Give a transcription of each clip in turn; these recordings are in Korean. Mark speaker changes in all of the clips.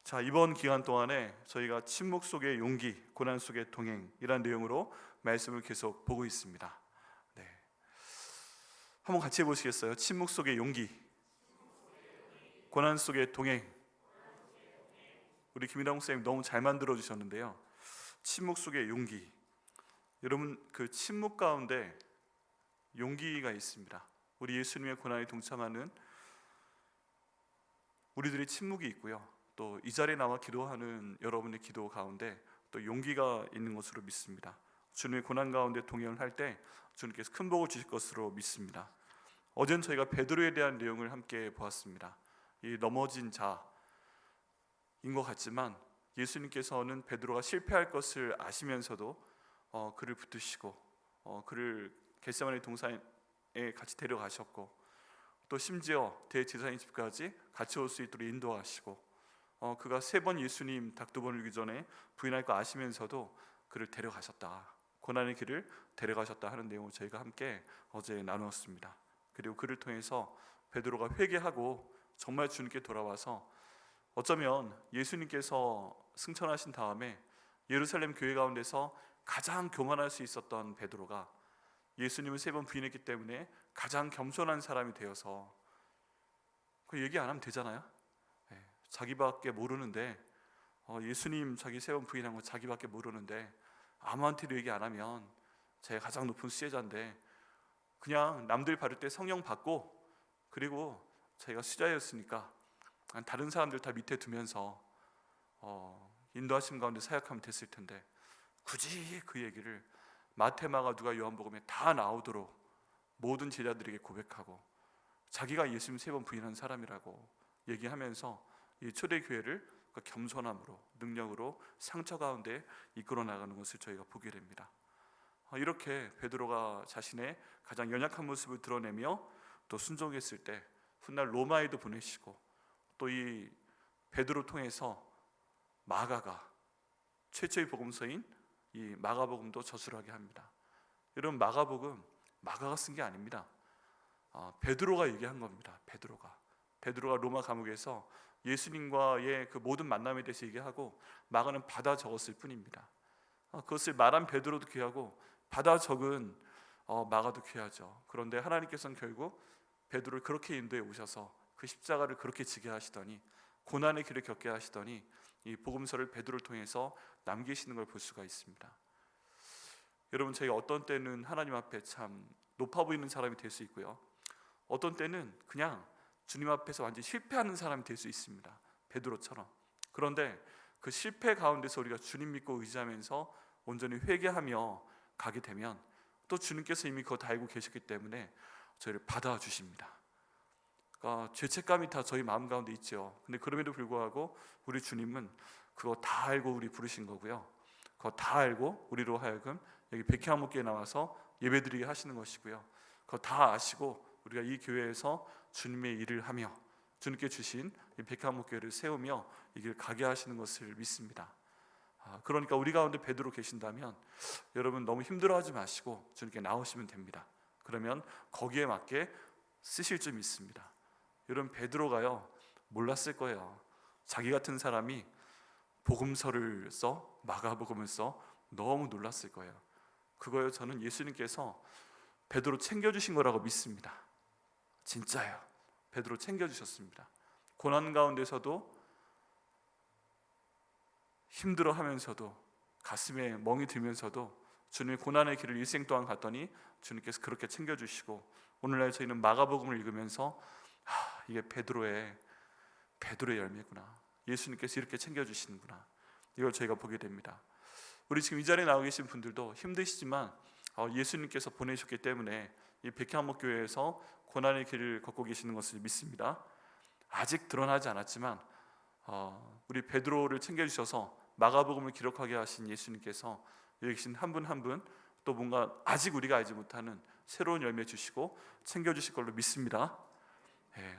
Speaker 1: 자, 이번 기간 동안에 저희가 침묵 속의 용기, 고난 속의 동행이라는 내용으로 말씀을 계속 보고 있습니다. 네, 한번 같이 해보시겠어요? 침묵 속의 용기, 고난 속의 동행. 우리 김일환 목사님 너무 잘 만들어 주셨는데요. 침묵 속의 용기. 여러분, 그 침묵 가운데 용기가 있습니다. 우리 예수님의 고난에 동참하는 우리들의 침묵이 있고요. 또 이 자리에 나와 기도하는 여러분의 기도 가운데 또 용기가 있는 것으로 믿습니다. 주님의 고난 가운데 동행을 할 때 주님께서 큰 복을 주실 것으로 믿습니다. 어제는 저희가 베드로에 대한 내용을 함께 보았습니다. 이 넘어진 자인 것 같지만 예수님께서는 베드로가 실패할 것을 아시면서도 그를 붙드시고 그를 겟세마네 동산에 같이 데려가셨고, 또 심지어 대제사장의 집까지 같이 올 수 있도록 인도하시고, 그가 3번 예수님 닭 2번을 이기 전에 부인할 거 아시면서도 그를 데려가셨다, 고난의 길을 데려가셨다 하는 내용을 저희가 함께 어제 나누었습니다. 그리고 그를 통해서 베드로가 회개하고 정말 주님께 돌아와서 어쩌면 예수님께서 승천하신 다음에 예루살렘 교회 가운데서 가장 교만할 수 있었던 베드로가 예수님을 3번 부인했기 때문에 가장 겸손한 사람이 되어서, 그 얘기 안 하면 되잖아요. 자기밖에 모르는데, 예수님 자기 3번 부인한 거 자기밖에 모르는데 아무한테도 얘기 안 하면 제가 가장 높은 수혜자인데, 그냥 남들 바를 때 성령 받고 그리고 제가 수자였으니까 다른 사람들 다 밑에 두면서 인도하심 가운데 사역하면 됐을 텐데, 굳이 그 얘기를 마태, 마가, 누가, 요한복음에 다 나오도록 모든 제자들에게 고백하고 자기가 예수님 3번 부인한 사람이라고 얘기하면서 이 초대교회를 겸손함으로 능력으로 상처 가운데 이끌어 나가는 것을 저희가 보게 됩니다. 이렇게 베드로가 자신의 가장 연약한 모습을 드러내며 또 순종했을 때 훗날 로마에도 보내시고, 또 이 베드로 통해서 마가가 최초의 복음서인 이 마가복음도 저술하게 합니다. 여러분, 마가복음 마가가 쓴 게 아닙니다. 베드로가 얘기한 겁니다. 베드로가 로마 감옥에서 예수님과의 그 모든 만남에 대해서 얘기하고 마가는 받아 적었을 뿐입니다. 그것을 말한 베드로도 귀하고 받아 적은 마가도 귀하죠. 그런데 하나님께서는 결국 베드로를 그렇게 인도해 오셔서 그 십자가를 그렇게 지게 하시더니, 고난의 길을 겪게 하시더니 이 복음서를 베드로를 통해서 남기시는 걸 볼 수가 있습니다. 여러분, 저희가 어떤 때는 하나님 앞에 참 높아 보이는 사람이 될 수 있고요, 어떤 때는 그냥 주님 앞에서 완전히 실패하는 사람이 될 수 있습니다. 베드로처럼. 그런데 그 실패 가운데서 우리가 주님 믿고 의지하면서 온전히 회개하며 가게 되면 또 주님께서 이미 그거 다 알고 계셨기 때문에 저희를 받아주십니다. 그러니까 죄책감이 다 저희 마음 가운데 있죠. 근데 그럼에도 불구하고 우리 주님은 그거 다 알고 우리 부르신 거고요, 그거 다 알고 우리로 하여금 여기 백회한목교에 나와서 예배드리게 하시는 것이고요, 그거 다 아시고 우리가 이 교회에서 주님의 일을 하며 주님께 주신 이 백회한목교회를 세우며 이 길 가게 하시는 것을 믿습니다. 그러니까 우리 가운데 베드로 계신다면 여러분 너무 힘들어하지 마시고 주님께 나오시면 됩니다. 그러면 거기에 맞게 쓰실 줄 믿습니다. 여러분, 베드로가요 몰랐을 거예요. 자기 같은 사람이 복음서를 써, 마가복음을 써, 너무 놀랐을 거예요. 그거요, 저는 예수님께서 베드로 챙겨주신 거라고 믿습니다. 진짜요. 베드로 챙겨주셨습니다. 고난 가운데서도 힘들어하면서도 가슴에 멍이 들면서도 주님의 고난의 길을 일생 동안 갔더니 주님께서 그렇게 챙겨주시고, 오늘날 저희는 마가복음을 읽으면서 이게 베드로의 열매구나, 예수님께서 이렇게 챙겨주시는구나, 이걸 저희가 보게 됩니다. 우리 지금 이 자리에 나와 계신 분들도 힘드시지만 예수님께서 보내셨기 때문에 이 백회한목교회에서 고난의 길을 걷고 계시는 것을 믿습니다. 아직 드러나지 않았지만 우리 베드로를 챙겨주셔서 마가복음을 기록하게 하신 예수님께서 여기 계신 한 분 한 분 또 뭔가 아직 우리가 알지 못하는 새로운 열매 주시고 챙겨주실 걸로 믿습니다.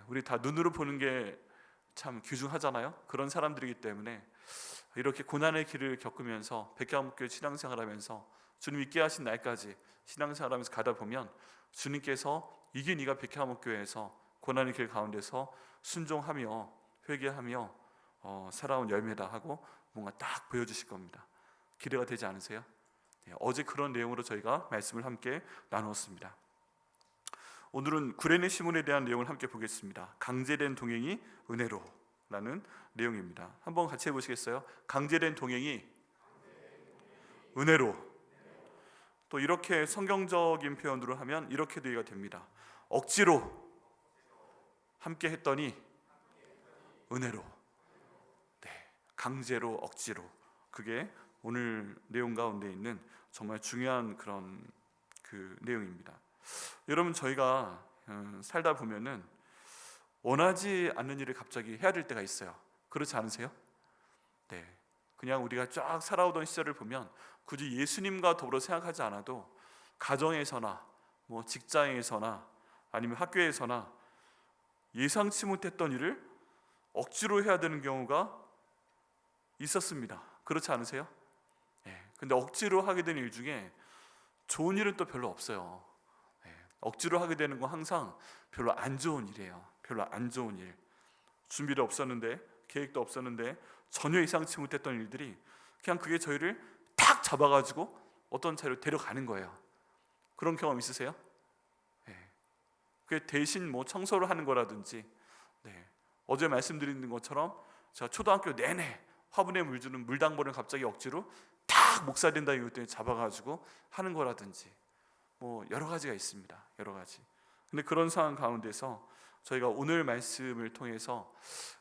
Speaker 1: 우리 다 눈으로 보는 게 참 귀중하잖아요. 그런 사람들이기 때문에 이렇게 고난의 길을 겪으면서 백회한목교회 신앙생활하면서 주님 있게 하신 날까지 신앙생활하면서 가다 보면 주님께서 이게 네가 백회한목교회에서 고난의 길 가운데서 순종하며 회개하며 살아온 열매다 하고 뭔가 딱 보여주실 겁니다. 기대가 되지 않으세요? 어제 그런 내용으로 저희가 말씀을 함께 나누었습니다. 오늘은 구레네 시몬에 대한 내용을 함께 보겠습니다. 강제된 동행이 은혜로라는 내용입니다. 한번 같이 해보시겠어요? 강제된 동행이 은혜로. 또 이렇게 성경적인 표현으로 하면 이렇게도 이해가 됩니다. 억지로 함께 했더니 은혜로. 강제로, 억지로. 그게 오늘 내용 가운데 있는 정말 중요한 그런 그 내용입니다. 여러분, 저희가 살다 보면은 원하지 않는 일을 갑자기 해야 될 때가 있어요. 그렇지 않으세요? 네. 그냥 우리가 쫙 살아오던 시절을 보면 굳이 예수님과 더불어 생각하지 않아도 가정에서나 뭐 직장에서나 아니면 학교에서나 예상치 못했던 일을 억지로 해야 되는 경우가 있었습니다. 그렇지 않으세요? 근데 억지로 하게 되는 일 중에 좋은 일은 또 별로 없어요. 억지로 하게 되는 건 항상 별로 안 좋은 일이에요. 별로 안 좋은 일. 준비도 없었는데, 계획도 없었는데 전혀 예상치 못했던 일들이 그냥 그게 저희를 탁 잡아가지고 어떤 차로 데려가는 거예요. 그런 경험 있으세요? 그게 대신 뭐 청소를 하는 거라든지, 어제 말씀드린 것처럼 제가 초등학교 내내 화분에 물 주는 물당번을 갑자기 억지로 탁 목사 된다 이것 때문에 잡아가지고 하는 거라든지, 뭐 여러 가지가 있습니다. 여러 가지. 근데 그런 상황 가운데서 저희가 오늘 말씀을 통해서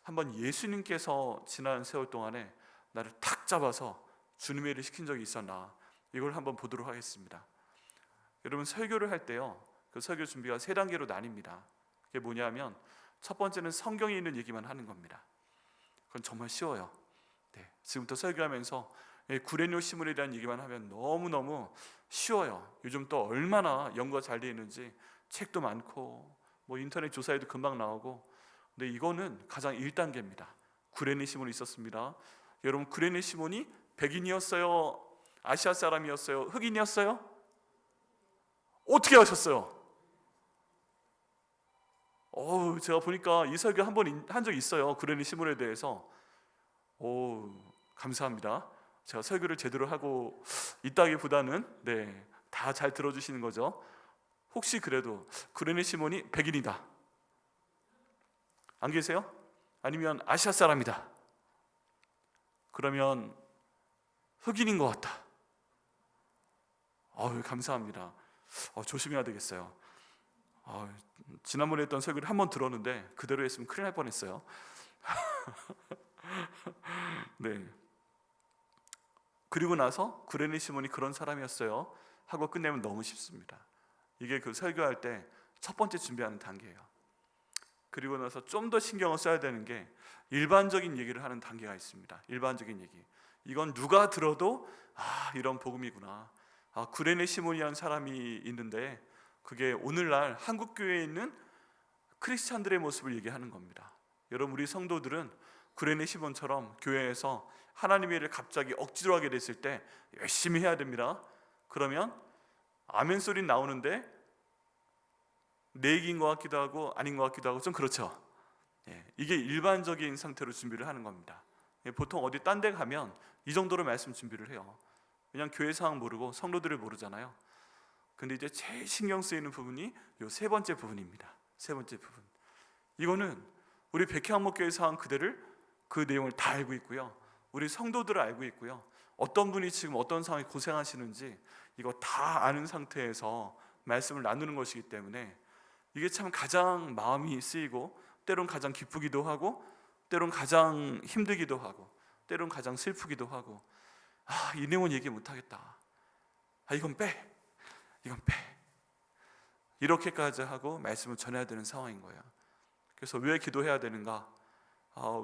Speaker 1: 한번 예수님께서 지난 세월 동안에 나를 탁 잡아서 주님의 일을 시킨 적이 있었나, 이걸 한번 보도록 하겠습니다. 여러분, 설교를 할 때요, 그 설교 준비가 3단계로 나뉩니다. 그게 뭐냐면 첫 번째는 성경에 있는 얘기만 하는 겁니다. 그건 정말 쉬워요. 지금부터 설교하면서 구레네 시몬에 대한 얘기만 하면 너무너무 쉬워요. 요즘 또 얼마나 연구가 잘 되어 있는지, 책도 많고 뭐 인터넷 조사에도 금방 나오고. 근데 이거는 가장 1단계입니다. 구레네 시몬이 있었습니다. 여러분, 구레네 시몬이 백인이었어요? 아시아 사람이었어요? 흑인이었어요? 어떻게 하셨어요? 제가 보니까 이 설교 한 번 한 적이 있어요. 구레네 시몬에 대해서. 감사합니다. 제가 설교를 제대로 하고 있다기보다는 다 잘 들어주시는 거죠. 혹시 그래도 구레네 시몬이 백인이다, 안 계세요? 아니면 아시아 사람이다, 그러면 흑인인 것 같다. 감사합니다. 조심해야 되겠어요. 지난번에 했던 설교를 한 번 들었는데 그대로 했으면 큰일 날 뻔했어요. 그리고 나서 구레네 시몬이 그런 사람이었어요 하고 끝내면 너무 쉽습니다. 이게 그 설교할 때 첫 번째 준비하는 단계예요. 그리고 나서 좀 더 신경을 써야 되는 게 일반적인 얘기를 하는 단계가 있습니다. 일반적인 얘기. 이건 누가 들어도 이런 복음이구나. 구레네 시몬이라는 사람이 있는데 그게 오늘날 한국 교회에 있는 크리스찬들의 모습을 얘기하는 겁니다. 여러분, 우리 성도들은 구레네 시몬처럼 교회에서 하나님의 일을 갑자기 억지로 하게 됐을 때 열심히 해야 됩니다. 그러면 아멘 소리 나오는데 내 얘기인 것 같기도 하고 아닌 것 같기도 하고 좀 그렇죠. 이게 일반적인 상태로 준비를 하는 겁니다. 보통 어디 딴 데 가면 이 정도로 말씀 준비를 해요. 그냥 교회 상황 모르고 성도들을 모르잖아요. 근데 이제 제일 신경 쓰이는 부분이 이 3번째 부분입니다. 3번째 부분. 이거는 우리 백향목교회 상황 그대를, 그 내용을 다 알고 있고요, 우리 성도들을 알고 있고요, 어떤 분이 지금 어떤 상황에 고생하시는지 이거 다 아는 상태에서 말씀을 나누는 것이기 때문에 이게 참 가장 마음이 쓰이고, 때론 가장 기쁘기도 하고, 때론 가장 힘들기도 하고, 때론 가장 슬프기도 하고, 이 내용은 얘기 못하겠다, 이건 빼, 이건 빼, 이렇게까지 하고 말씀을 전해야 되는 상황인 거예요. 그래서 왜 기도해야 되는가,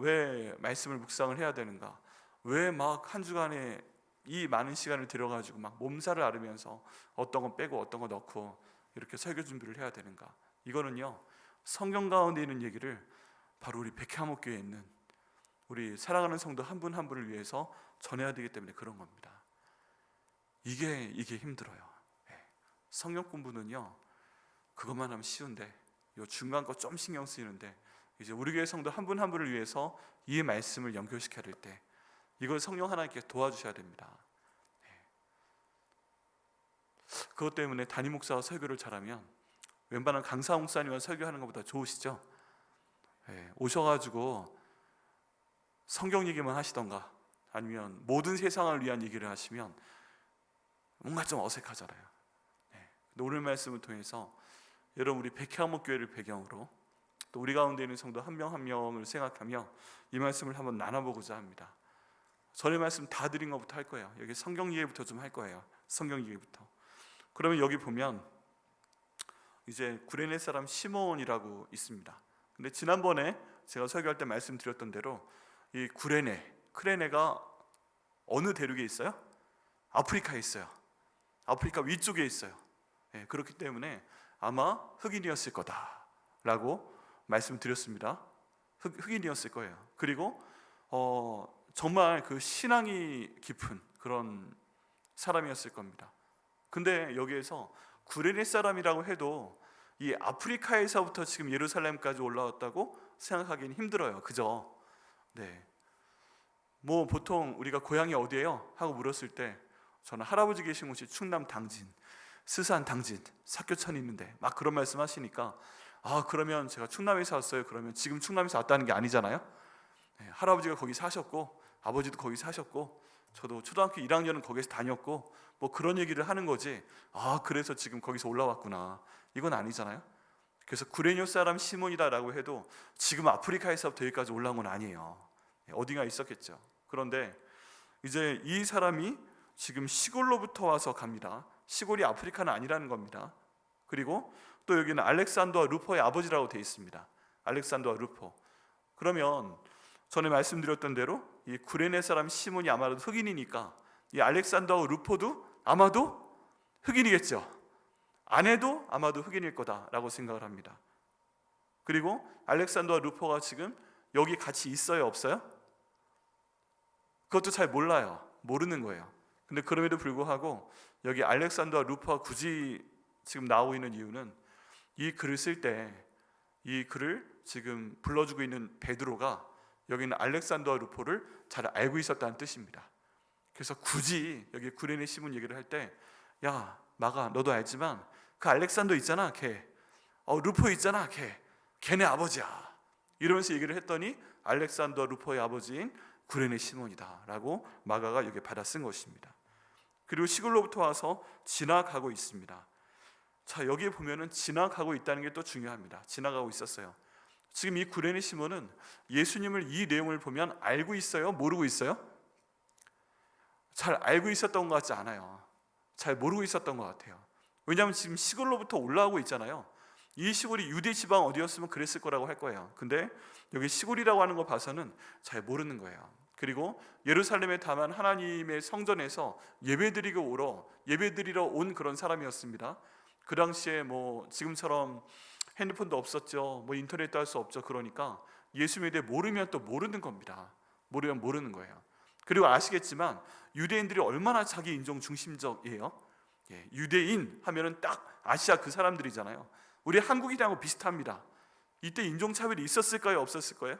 Speaker 1: 왜 말씀을 묵상을 해야 되는가, 왜 막 한 주간에 이 많은 시간을 들여가지고 막 몸살을 앓으면서 어떤 건 빼고 어떤 거 넣고 이렇게 설교 준비를 해야 되는가. 이거는요, 성경 가운데 있는 얘기를 바로 우리 백향목교회에 있는 우리 사랑하는 성도 한 분 한 분을 위해서 전해야 되기 때문에 그런 겁니다. 이게 힘들어요. 성경 공부는요, 그것만 하면 쉬운데 요 중간 거 좀 신경 쓰이는데 이제 우리 교회 성도 한 분 한 분을 위해서 이 말씀을 연결시켜야 될 때 이걸 성령 하나님께서 도와주셔야 됩니다. 그것 때문에 담임 목사와 설교를 잘하면 웬만한 강사 목사님과 설교하는 것보다 좋으시죠? 오셔가지고 성경 얘기만 하시던가 아니면 모든 세상을 위한 얘기를 하시면 뭔가 좀 어색하잖아요. 근데 오늘 말씀을 통해서 여러분 우리 백향목 교회를 배경으로 또 우리 가운데 있는 성도 한 명 한 명을 생각하며 이 말씀을 한번 나눠보고자 합니다. 전에 말씀 다 드린 것부터 할 거예요. 여기 성경 이해부터 좀 할 거예요. 성경 이해부터. 그러면 여기 보면 이제 구레네 사람 시몬이라고 있습니다. 근데 지난번에 제가 설교할 때 말씀드렸던 대로 이 크레네가 어느 대륙에 있어요? 아프리카에 있어요. 아프리카 위쪽에 있어요. 그렇기 때문에 아마 흑인이었을 거다라고 말씀드렸습니다. 흑인이었을 거예요. 그리고 정말 그 신앙이 깊은 그런 사람이었을 겁니다. 근데 여기에서 구레네 사람이라고 해도 이 아프리카에서부터 지금 예루살렘까지 올라왔다고 생각하기는 힘들어요. 그죠? 네. 뭐 보통 우리가 고향이 어디예요? 하고 물었을 때 저는 할아버지 계신 곳이 충남 당진, 스산 당진, 사교천이 있는데 막 그런 말씀 하시니까 그러면 제가 충남에서 왔어요. 그러면 지금 충남에서 왔다는 게 아니잖아요. 할아버지가 거기 사셨고 아버지도 거기 사셨고 저도 초등학교 1학년은 거기서 다녔고 뭐 그런 얘기를 하는 거지. 그래서 지금 거기서 올라왔구나. 이건 아니잖아요. 그래서 구레뇨 사람 시몬이다라고 해도 지금 아프리카에서부터 여기까지 올라온 건 아니에요. 어딘가 있었겠죠. 그런데 이제 이 사람이 지금 시골로부터 와서 갑니다. 시골이 아프리카는 아니라는 겁니다. 그리고 또 여기는 알렉산더와 루포의 아버지라고 되어 있습니다. 알렉산더와 루포. 그러면 전에 말씀드렸던 대로 이 구레네 사람 시몬이 아마도 흑인이니까 이 알렉산더와 루포도 아마도 흑인이겠죠. 아내도 아마도 흑인일 거다라고 생각을 합니다. 그리고 알렉산더와 루포가 지금 여기 같이 있어요, 없어요? 그것도 잘 몰라요. 모르는 거예요. 근데 그럼에도 불구하고 여기 알렉산더와 루포가 굳이 지금 나오고 있는 이유는 이 글을 쓸 때 이 글을 지금 불러주고 있는 베드로가 여기는 알렉산더와 루포를 잘 알고 있었다는 뜻입니다. 그래서 굳이 여기 구레네 시몬 얘기를 할 때 야 마가 너도 알지만 그 알렉산더 있잖아 걔 루포 있잖아 걔네 아버지야 이러면서 얘기를 했더니 알렉산더 루포의 아버지인 구레네 시몬이다 라고 마가가 여기 받아 쓴 것입니다. 그리고 시골로부터 와서 지나가고 있습니다. 자, 여기에 보면은 지나가고 있다는 게 또 중요합니다. 지나가고 있었어요. 지금 이 구레네 시몬은 예수님을 이 내용을 보면 알고 있어요? 모르고 있어요? 잘 알고 있었던 것 같지 않아요. 잘 모르고 있었던 것 같아요. 왜냐하면 지금 시골로부터 올라오고 있잖아요. 이 시골이 유대 지방 어디였으면 그랬을 거라고 할 거예요. 근데 여기 시골이라고 하는 거 봐서는 잘 모르는 거예요. 그리고 예루살렘에 다만 하나님의 성전에서 예배드리러 온 그런 사람이었습니다. 그 당시에 뭐 지금처럼 핸드폰도 없었죠. 뭐 인터넷도 할 수 없죠. 그러니까 예수님에 대해 모르면 또 모르는 겁니다. 모르면 모르는 거예요. 그리고 아시겠지만 유대인들이 얼마나 자기 인종 중심적이에요. 유대인 하면은 딱 아시아 그 사람들이잖아요. 우리 한국이랑은 비슷합니다. 이때 인종차별이 있었을까요? 없었을까요?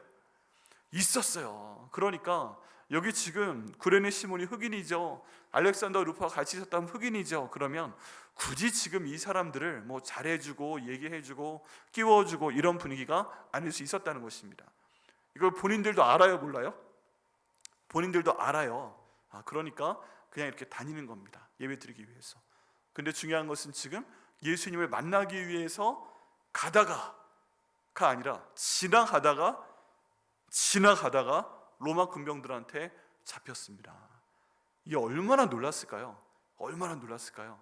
Speaker 1: 있었어요. 그러니까 여기 지금 구레네 시몬이 흑인이죠. 알렉산더 루파가 같이 있었다면 흑인이죠. 그러면 굳이 지금 이 사람들을 뭐 잘해주고 얘기해주고 끼워주고 이런 분위기가 아닐 수 있었다는 것입니다. 이걸 본인들도 알아요, 몰라요? 본인들도 알아요. 그러니까 그냥 이렇게 다니는 겁니다. 예배 드리기 위해서. 근데 중요한 것은 지금 예수님을 만나기 위해서 가다가가 아니라 지나가다가 로마 군병들한테 잡혔습니다. 이게 얼마나 놀랐을까요? 얼마나 놀랐을까요?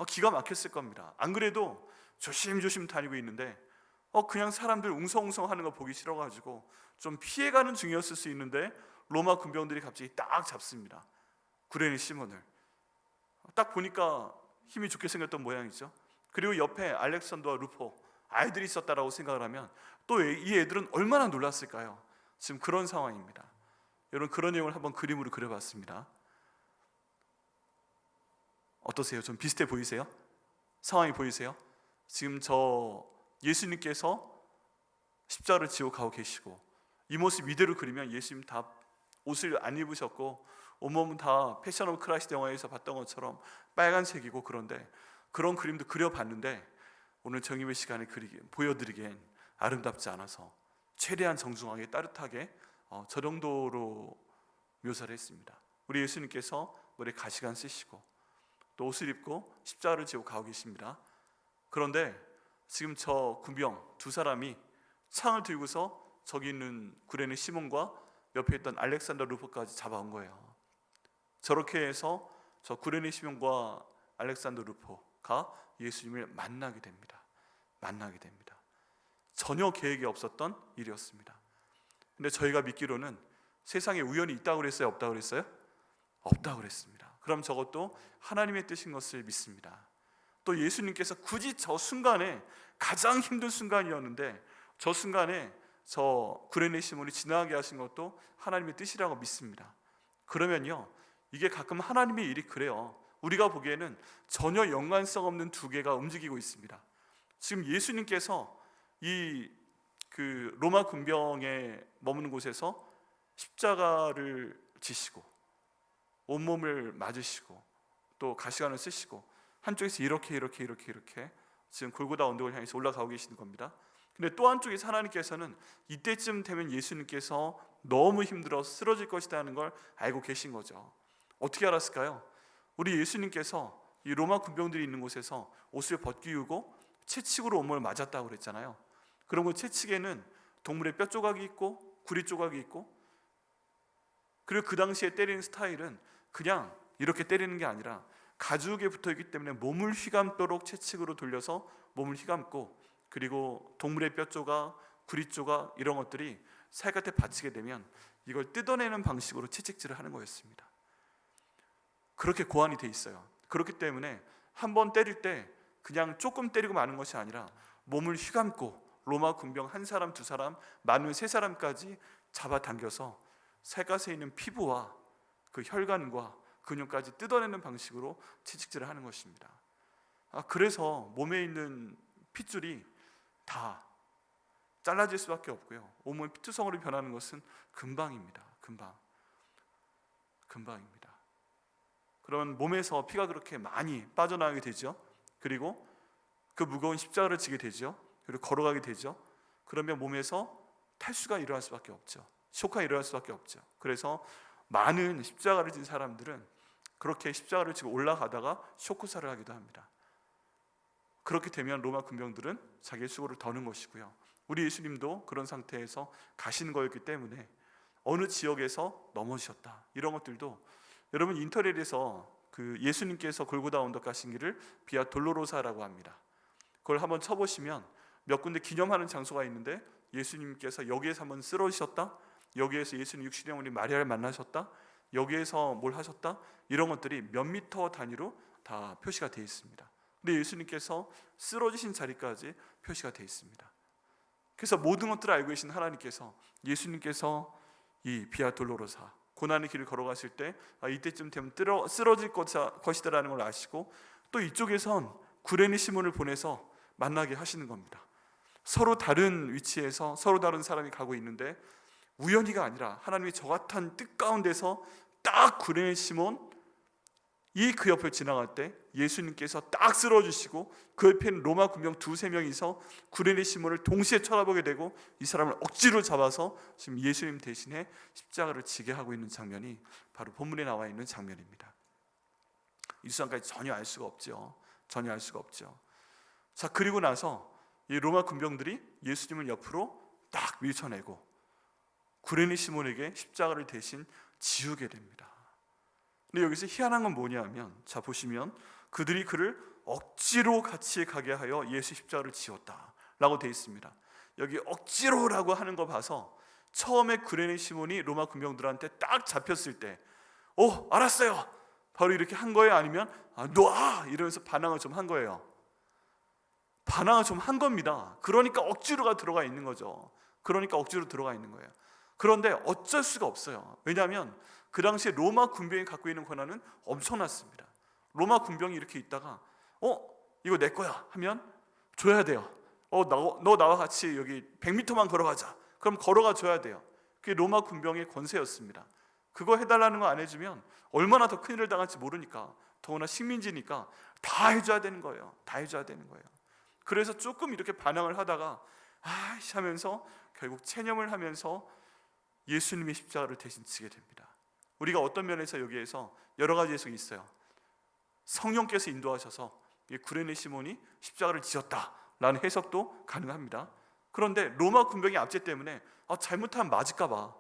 Speaker 1: 기가 막혔을 겁니다. 안 그래도 조심조심 다니고 있는데 그냥 사람들 웅성웅성 하는 거 보기 싫어가지고 좀 피해가는 중이었을 수 있는데 로마 군병들이 갑자기 딱 잡습니다. 구레네 시몬을 딱 보니까 힘이 좋게 생겼던 모양이죠. 그리고 옆에 알렉산더와 루포 아이들이 있었다라고 생각을 하면 또 이 애들은 얼마나 놀랐을까요? 지금 그런 상황입니다. 여러분 그런 내용을 한번 그림으로 그려봤습니다. 어떠세요? 좀 비슷해 보이세요? 상황이 보이세요? 지금 저 예수님께서 십자가를 지고 가고 계시고, 이 모습 이대로 그리면 예수님 다 옷을 안 입으셨고 온몸은 다 패션 오브 크라이스트 영화에서 봤던 것처럼 빨간색이고, 그런데 그런 그림도 그려봤는데 오늘 정의의 시간에 보여드리기엔 아름답지 않아서 최대한 정중하게 따뜻하게 저 정도로 묘사를 했습니다. 우리 예수님께서 머리에 가시관 쓰시고 또 옷을 입고 십자가를 지고 가고 계십니다. 그런데 지금 저 군병 두 사람이 창을 들고서 저기 있는 구레네 시몬과 옆에 있던 알렉산더 루포까지 잡아온 거예요. 저렇게 해서 저 구레네 시몬과 알렉산더 루포가 예수님을 만나게 됩니다. 전혀 계획이 없었던 일이었습니다. 근데 저희가 믿기로는 세상에 우연이 있다고 그랬어요? 없다고 그랬어요? 없다고 그랬습니다. 그럼 저것도 하나님의 뜻인 것을 믿습니다. 또 예수님께서 굳이 저 순간에, 가장 힘든 순간이었는데 저 순간에 저 구레네 시몬이 지나가게 하신 것도 하나님의 뜻이라고 믿습니다. 그러면요, 이게 가끔 하나님의 일이 그래요. 우리가 보기에는 전혀 연관성 없는 두 개가 움직이고 있습니다. 지금 예수님께서 이 로마 군병에 머무는 곳에서 십자가를 지시고 온몸을 맞으시고 또 가시관을 쓰시고 한쪽에서 이렇게 지금 골고다 언덕을 향해서 올라가고 계시는 겁니다. 근데 또 한쪽에서 하나님께서는 이때쯤 되면 예수님께서 너무 힘들어 쓰러질 것이라는 걸 알고 계신 거죠. 어떻게 알았을까요? 우리 예수님께서 이 로마 군병들이 있는 곳에서 옷을 벗기우고 채찍으로 온몸을 맞았다고 그랬잖아요. 그런 그 채찍에는 동물의 뼈 조각이 있고 구리 조각이 있고, 그리고 그 당시에 때리는 스타일은 그냥 이렇게 때리는 게 아니라 가죽에 붙어있기 때문에 몸을 휘감도록 채찍으로 돌려서 몸을 휘감고, 그리고 동물의 뼈 조각, 구리 조각 이런 것들이 살갗에 받치게 되면 이걸 뜯어내는 방식으로 채찍질을 하는 거였습니다. 그렇게 고안이 돼 있어요. 그렇기 때문에 한 번 때릴 때 그냥 조금 때리고 마는 것이 아니라 몸을 휘감고 로마 군병 한 사람, 두 사람, 많으면 세 사람까지 잡아당겨서 살갗에 있는 피부와 그 혈관과 근육까지 뜯어내는 방식으로 채찍질을 하는 것입니다. 그래서 몸에 있는 핏줄이 다 잘라질 수밖에 없고요, 온몸이 피투성으로 변하는 것은 금방입니다. 금방입니다. 그러면 몸에서 피가 그렇게 많이 빠져나가게 되죠. 그리고 그 무거운 십자가를 지게 되죠. 그리고 걸어가게 되죠. 그러면 몸에서 탈수가 일어날 수밖에 없죠. 쇼크가 일어날 수밖에 없죠. 그래서 많은 십자가를 진 사람들은 그렇게 십자가를 지고 올라가다가 쇼크사를 하기도 합니다. 그렇게 되면 로마 군병들은 자기의 수고를 더는 것이고요, 우리 예수님도 그런 상태에서 가시는 거였기 때문에 어느 지역에서 넘어지셨다, 이런 것들도 여러분 인터넷에서 그 예수님께서 골고다 언덕 가신 길을 비아 돌로로사라고 합니다. 그걸 한번 쳐보시면 몇 군데 기념하는 장소가 있는데, 예수님께서 여기에서 한번 쓰러지셨다, 여기에서 예수님 육신의 어머니 마리아를 만나셨다, 여기에서 뭘 하셨다, 이런 것들이 몇 미터 단위로 다 표시가 되어 있습니다. 근데 예수님께서 쓰러지신 자리까지 표시가 되어 있습니다. 그래서 모든 것들을 알고 계신 하나님께서 예수님께서 이 비아 돌로로사 고난의 길을 걸어가실 때 이때쯤 되면 쓰러질 것이다라는 걸 아시고, 또 이쪽에선 구레네 시몬을 보내서 만나게 하시는 겁니다. 서로 다른 위치에서 서로 다른 사람이 가고 있는데 우연히가 아니라 하나님의 저 같은 뜻 가운데서 딱 구레네 시몬 그 옆을 지나갈 때 예수님께서 딱 쓰러지시고, 그 옆에 있는 로마 군병 두세 명이서 구레네 시몬을 동시에 쳐다보게 되고 이 사람을 억지로 잡아서 지금 예수님 대신에 십자가를 지게 하고 있는 장면이 바로 본문에 나와 있는 장면입니다. 이 순간까지 전혀 알 수가 없죠. 자, 그리고 나서 이 로마 군병들이 예수님을 옆으로 딱 밀쳐내고 구레네 시몬에게 십자가를 대신 지우게 됩니다. 근데 여기서 희한한 건 뭐냐면, 자 보시면 그들이 그를 억지로 같이 가게 하여 예수 십자가를 지웠다라고 되어 있습니다. 여기 억지로라고 하는 거 봐서 처음에 구레네 시몬이 로마 군병들한테 딱 잡혔을 때 알았어요 바로 이렇게 한 거예요? 아니면 놔 이러면서 반항을 좀 한 거예요? 반항을 좀 한 겁니다. 그러니까 억지로가 들어가 있는 거죠. 그런데 어쩔 수가 없어요. 왜냐하면 그 당시에 로마 군병이 갖고 있는 권한은 엄청났습니다. 로마 군병이 이렇게 있다가 이거 내 거야 하면 줘야 돼요. 너 나와 같이 여기 100m만 걸어가자. 그럼 걸어가 줘야 돼요. 그게 로마 군병의 권세였습니다. 그거 해달라는 거 안 해주면 얼마나 더 큰일을 당할지 모르니까, 더구나 식민지니까 다 해줘야 되는 거예요. 다 해줘야 되는 거예요. 그래서 조금 이렇게 반항을 하다가 아이씨 하면서 결국 체념을 하면서 예수님의 십자가를 대신 지게 됩니다. 우리가 어떤 면에서 여기에서 여러 가지 해석이 있어요. 성령께서 인도하셔서 구레네 시몬이 십자가를 지었다라는 해석도 가능합니다. 그런데 로마 군병의 압제 때문에 잘못하면 맞을까봐,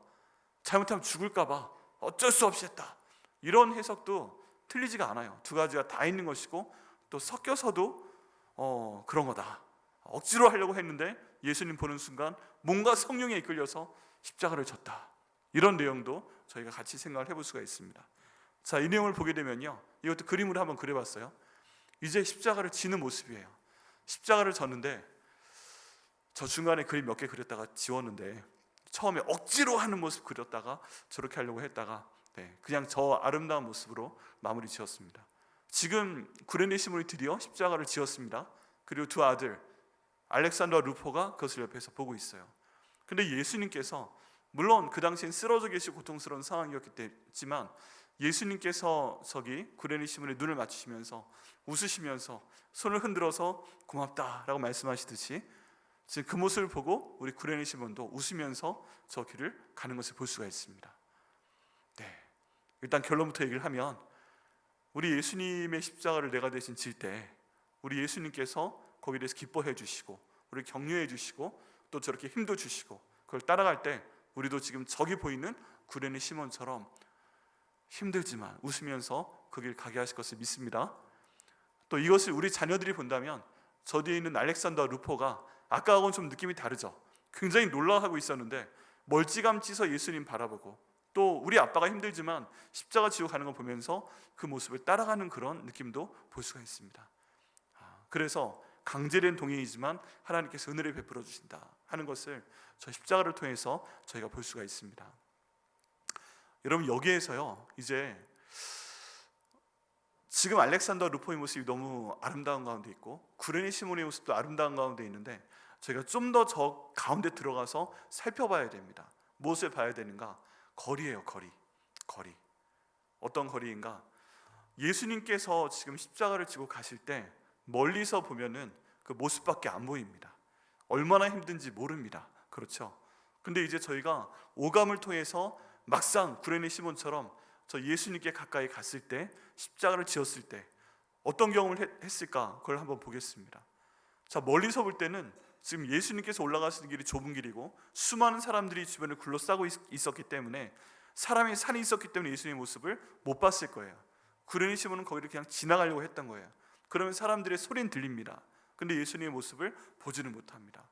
Speaker 1: 잘못하면 죽을까봐 어쩔 수 없이 했다, 이런 해석도 틀리지가 않아요. 두 가지가 다 있는 것이고, 또 섞여서도 그런 거다, 억지로 하려고 했는데 예수님 보는 순간 뭔가 성령에 이끌려서 십자가를 졌다, 이런 내용도 저희가 같이 생각을 해볼 수가 있습니다. 자, 이 내용을 보게 되면요, 이것도 그림으로 한번 그려봤어요. 이제 십자가를 지는 모습이에요. 십자가를 졌는데, 저 중간에 그림 몇 개 그렸다가 지웠는데, 처음에 억지로 하는 모습 그렸다가 저렇게 하려고 했다가 그냥 저 아름다운 모습으로 마무리 지었습니다. 지금 구레네 시몬이 드디어 십자가를 지었습니다. 그리고 두 아들 알렉산더와 루포가 그것을 옆에서 보고 있어요. 근데 예수님께서, 물론 그 당시엔 쓰러져 계시고 고통스러운 상황이었겠지만, 예수님께서 저기 구레네 시몬의 눈을 맞추시면서 웃으시면서 손을 흔들어서 고맙다라고 말씀하시듯이, 지금 그 모습을 보고 우리 구레네 시몬도 웃으면서 저 길을 가는 것을 볼 수가 있습니다. 일단 결론부터 얘기를 하면, 우리 예수님의 십자가를 내가 대신 질 때 우리 예수님께서 거기에 대해서 기뻐해 주시고 우리 격려해 주시고 또 저렇게 힘도 주시고, 그걸 따라갈 때 우리도 지금 저기 보이는 구레네 시몬처럼 힘들지만 웃으면서 그 길 가게 하실 것을 믿습니다. 또 이것을 우리 자녀들이 본다면, 저 뒤에 있는 알렉산더와 루포가 아까하고는 좀 느낌이 다르죠. 굉장히 놀라워하고 있었는데 멀찌감치서 예수님 바라보고, 또 우리 아빠가 힘들지만 십자가 지고 가는 거 보면서 그 모습을 따라가는 그런 느낌도 볼 수가 있습니다. 그래서 강제된 동행이지만 하나님께서 은혜를 베풀어 주신다 하는 것을 저 십자가를 통해서 저희가 볼 수가 있습니다. 여러분, 여기에서요, 이제 지금 알렉산더 루포의 모습이 너무 아름다운 가운데 있고 구레네 시몬의 모습도 아름다운 가운데 있는데, 저희가 좀 더 저 가운데 들어가서 살펴봐야 됩니다. 무엇을 봐야 되는가? 거리예요. 거리. 어떤 거리인가? 예수님께서 지금 십자가를 지고 가실 때 멀리서 보면은 그 모습밖에 안 보입니다. 얼마나 힘든지 모릅니다. 그렇죠? 근데 이제 저희가 오감을 통해서 막상 구레네 시몬처럼 저 예수님께 가까이 갔을 때, 십자가를 지었을 때 어떤 경험을 했을까, 그걸 한번 보겠습니다. 자, 멀리서 볼 때는 지금 예수님께서 올라가시는 길이 좁은 길이고 수많은 사람들이 주변을 둘러싸고 있었기 때문에, 사람이 산이 있었기 때문에 예수님의 모습을 못 봤을 거예요. 구레네 시몬은 거기를 그냥 지나가려고 했던 거예요. 그러면 사람들의 소리는 들립니다. 근데 예수님의 모습을 보지는 못합니다.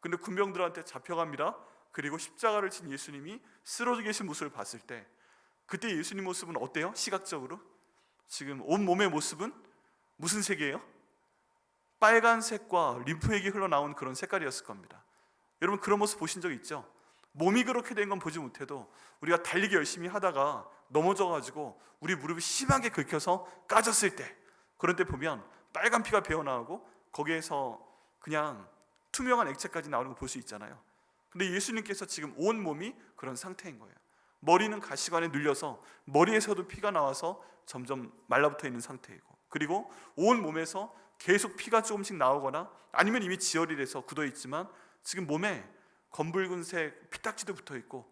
Speaker 1: 근데 군병들한테 잡혀갑니다. 그리고 십자가를 진 예수님이 쓰러져 계신 모습을 봤을 때, 그때 예수님 모습은 어때요? 시각적으로 지금 온 몸의 모습은 무슨 색이에요? 빨간색과 림프액이 흘러나온 그런 색깔이었을 겁니다. 여러분, 그런 모습 보신 적 있죠? 몸이 그렇게 된 건 보지 못해도 우리가 달리기 열심히 하다가 넘어져가지고 우리 무릎이 심하게 긁혀서 까졌을 때, 그런 때 보면 빨간 피가 배어나오고 거기에서 그냥 투명한 액체까지 나오는 거 볼 수 있잖아요. 근데 예수님께서 지금 온 몸이 그런 상태인 거예요. 머리는 가시관에 눌려서 머리에서도 피가 나와서 점점 말라붙어 있는 상태이고, 그리고 온 몸에서 계속 피가 조금씩 나오거나 아니면 이미 지혈이 돼서 굳어 있지만 지금 몸에 검붉은색 피딱지도 붙어 있고,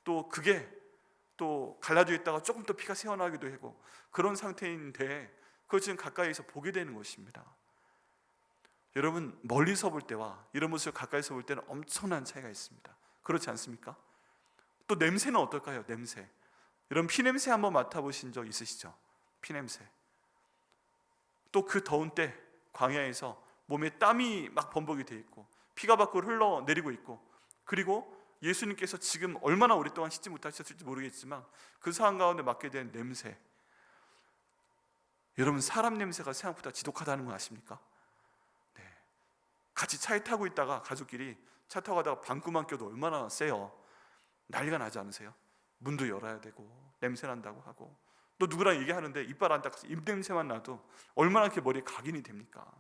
Speaker 1: 또 그게 또 갈라져 있다가 조금 더 피가 새어나기도 하고 그런 상태인데, 그걸 지금 가까이서 보게 되는 것입니다. 여러분, 멀리서 볼 때와 이런 모습을 가까이서 볼 때는 엄청난 차이가 있습니다. 그렇지 않습니까? 또 냄새는 어떨까요? 냄새. 여러분, 피냄새 한번 맡아보신 적 있으시죠? 피냄새. 또 그 더운 때 광야에서 몸에 땀이 막 범벅이 돼 있고 피가 밖으로 흘러내리고 있고, 그리고 예수님께서 지금 얼마나 오랫동안 씻지 못하셨을지 모르겠지만 그 상황 가운데 맡게 된 냄새, 여러분, 사람 냄새가 생각보다 지독하다는 거 아십니까? 네. 같이 차에 타고 있다가 가족끼리 차 타고 가다가 방구만 껴도 얼마나 세요. 난리가 나지 않으세요? 문도 열어야 되고 냄새 난다고 하고, 또 누구랑 얘기하는데 이빨 안 닦아서 입냄새만 나도 얼마나 이렇게 머리에 각인이 됩니까?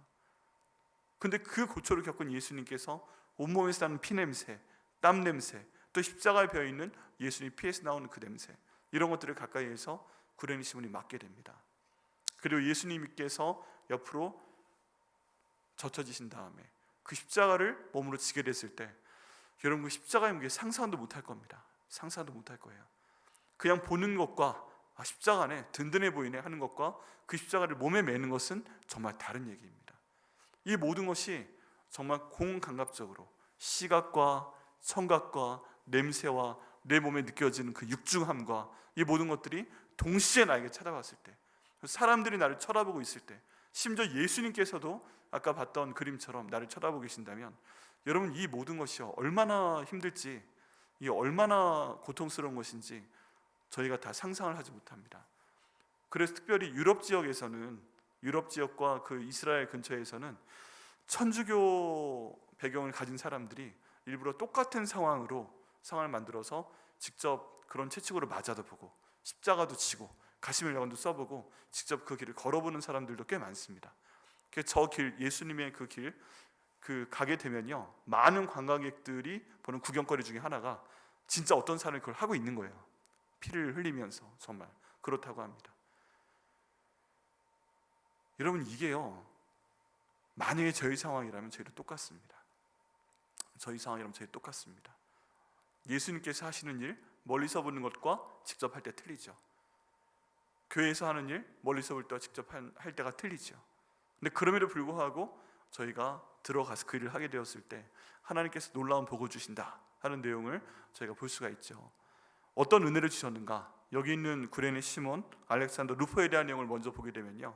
Speaker 1: 근데 그 고초를 겪은 예수님께서 온몸에서 나는 피냄새, 땀냄새, 또 십자가에 베어있는 예수님 피에서 나오는 그 냄새, 이런 것들을 가까이에서 구레네 시몬이 맡게 됩니다. 그리고 예수님께서 옆으로 젖혀지신 다음에 그 십자가를 몸으로 지게 됐을 때, 여러분 그 십자가의 무게 상상도 못할 겁니다. 상상도 못할 거예요. 그냥 보는 것과 십자가네, 든든해 보이네 하는 것과 그 십자가를 몸에 매는 것은 정말 다른 얘기입니다. 이 모든 것이 정말 공감각적으로 시각과 청각과 냄새와 내 몸에 느껴지는 그 육중함과 이 모든 것들이 동시에 나에게 찾아왔을 때, 사람들이 나를 쳐다보고 있을 때, 심지어 예수님께서도 아까 봤던 그림처럼 나를 쳐다보고 계신다면, 여러분 이 모든 것이 얼마나 힘들지, 이 얼마나 고통스러운 것인지 저희가 다 상상을 하지 못합니다. 그래서 특별히 유럽 지역에서는, 유럽 지역과 그 이스라엘 근처에서는 천주교 배경을 가진 사람들이 일부러 똑같은 상황을 만들어서 직접 그런 채찍으로 맞아도 보고 십자가도 지고 가시멜병원도 써보고 직접 그 길을 걸어보는 사람들도 꽤 많습니다. 저 길, 예수님의 그 길, 그 가게 되면요, 많은 관광객들이 보는 구경거리 중에 하나가 진짜 어떤 사람이 그걸 하고 있는 거예요. 피를 흘리면서. 정말 그렇다고 합니다. 여러분 이게요, 만약에 저희 상황이라면 저희도 똑같습니다. 저희 상황이라면 저희 똑같습니다. 예수님께서 하시는 일, 멀리서 보는 것과 직접 할 때 틀리죠. 교회에서 하는 일, 멀리서 볼 때와 직접 할 때가 틀리죠. 근데 그럼에도 불구하고 저희가 들어가서 그 일을 하게 되었을 때 하나님께서 놀라운 복을 주신다 하는 내용을 저희가 볼 수가 있죠. 어떤 은혜를 주셨는가? 여기 있는 구레네 시몬, 알렉산더, 루포에 대한 내용을 먼저 보게 되면요,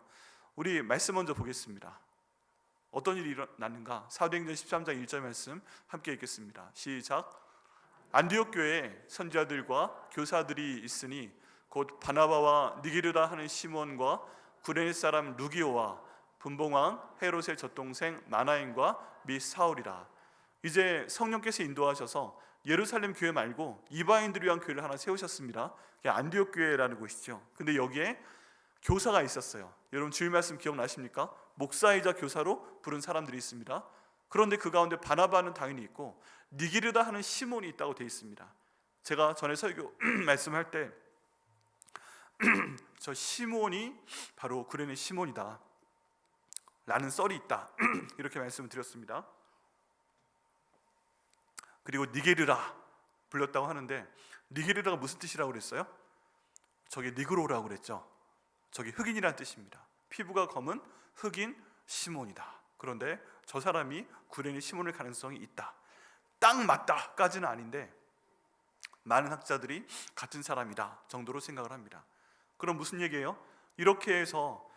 Speaker 1: 우리 말씀 먼저 보겠습니다. 어떤 일이 일어났는가? 사도행전 13장 1절 말씀 함께 읽겠습니다. 시작. 안디옥 교회에 선지자들과 교사들이 있으니 곧 바나바와 니게르다 하는 시몬과 구레네 사람 루기오와 분봉왕 헤롯의 젖동생 마나엔과 및 사울이라. 이제 성령께서 인도하셔서 예루살렘 교회 말고 이방인들을 위한 교회를 하나 세우셨습니다. 그게 안디옥 교회라는 곳이죠. 근데 여기에 교사가 있었어요. 여러분 주일 말씀 기억나십니까? 목사이자 교사로 부른 사람들이 있습니다. 그런데 그 가운데 바나바는 당연히 있고 니기르다 하는 시몬이 있다고 되어 있습니다. 제가 전에 설교 말씀할 때 저 시몬이 바로 구레네 시몬이다 라는 썰이 있다 이렇게 말씀을 드렸습니다. 그리고 니게르라 불렸다고 하는데, 니게르라가 무슨 뜻이라고 그랬어요? 저게 니그로라고 그랬죠. 저게 흑인이라는 뜻입니다. 피부가 검은 흑인 시몬이다. 그런데 저 사람이 구레네 시몬일 가능성이 있다, 딱 맞다까지는 아닌데 많은 학자들이 같은 사람이다 정도로 생각을 합니다. 그럼 무슨 얘기예요? 이렇게 해서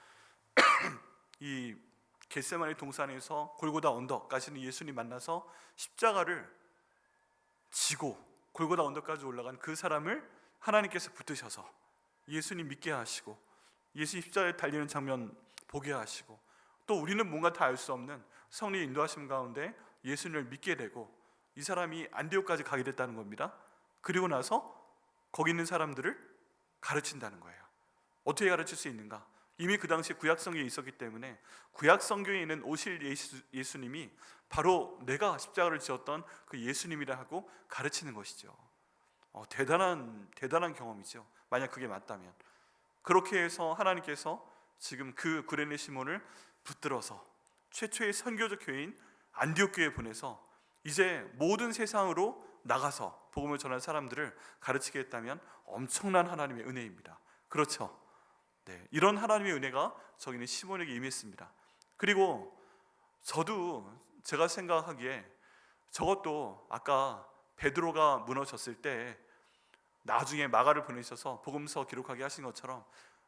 Speaker 1: 이 겟세마네 동산에서 골고다 언덕까지는 예수님 만나서 십자가를 지고 골고다 언덕까지 올라간 그 사람을 하나님께서 붙드셔서 예수님 믿게 하시고 예수 십자가에 달리는 장면 보게 하시고, 또 우리는 뭔가 다 알 수 없는 성령의 인도하심 가운데 예수님을 믿게 되고 이 사람이 안디옥까지 가게 됐다는 겁니다. 그리고 나서 거기 있는 사람들을 가르친다는 거예요. 어떻게 가르칠 수 있는가? 이미 그 당시에 구약성경에 있었기 때문에 구약성경에 있는 오실 예수님이 바로 내가 십자가를 지었던 그 예수님이라 하고 가르치는 것이죠. 대단한 경험이죠. 만약 그게 맞다면. 그렇게 해서 하나님께서 지금 그 구레네 시몬을 붙들어서 최초의 선교적 교회인 안디옥 교회에 보내서 이제 모든 세상으로 나가서 복음을 전할 사람들을 가르치게 했다면 엄청난 하나님의 은혜입니다. 그렇죠? 네, 이런 하나님의 은혜가 저기 있는 시몬에게 임했습니다. 그리고 저도 제가 생각하기에 저것도 아까 베드로가 무너졌을 때 나중에 마가를 보내셔서 복음서 기록하게 하신 것처럼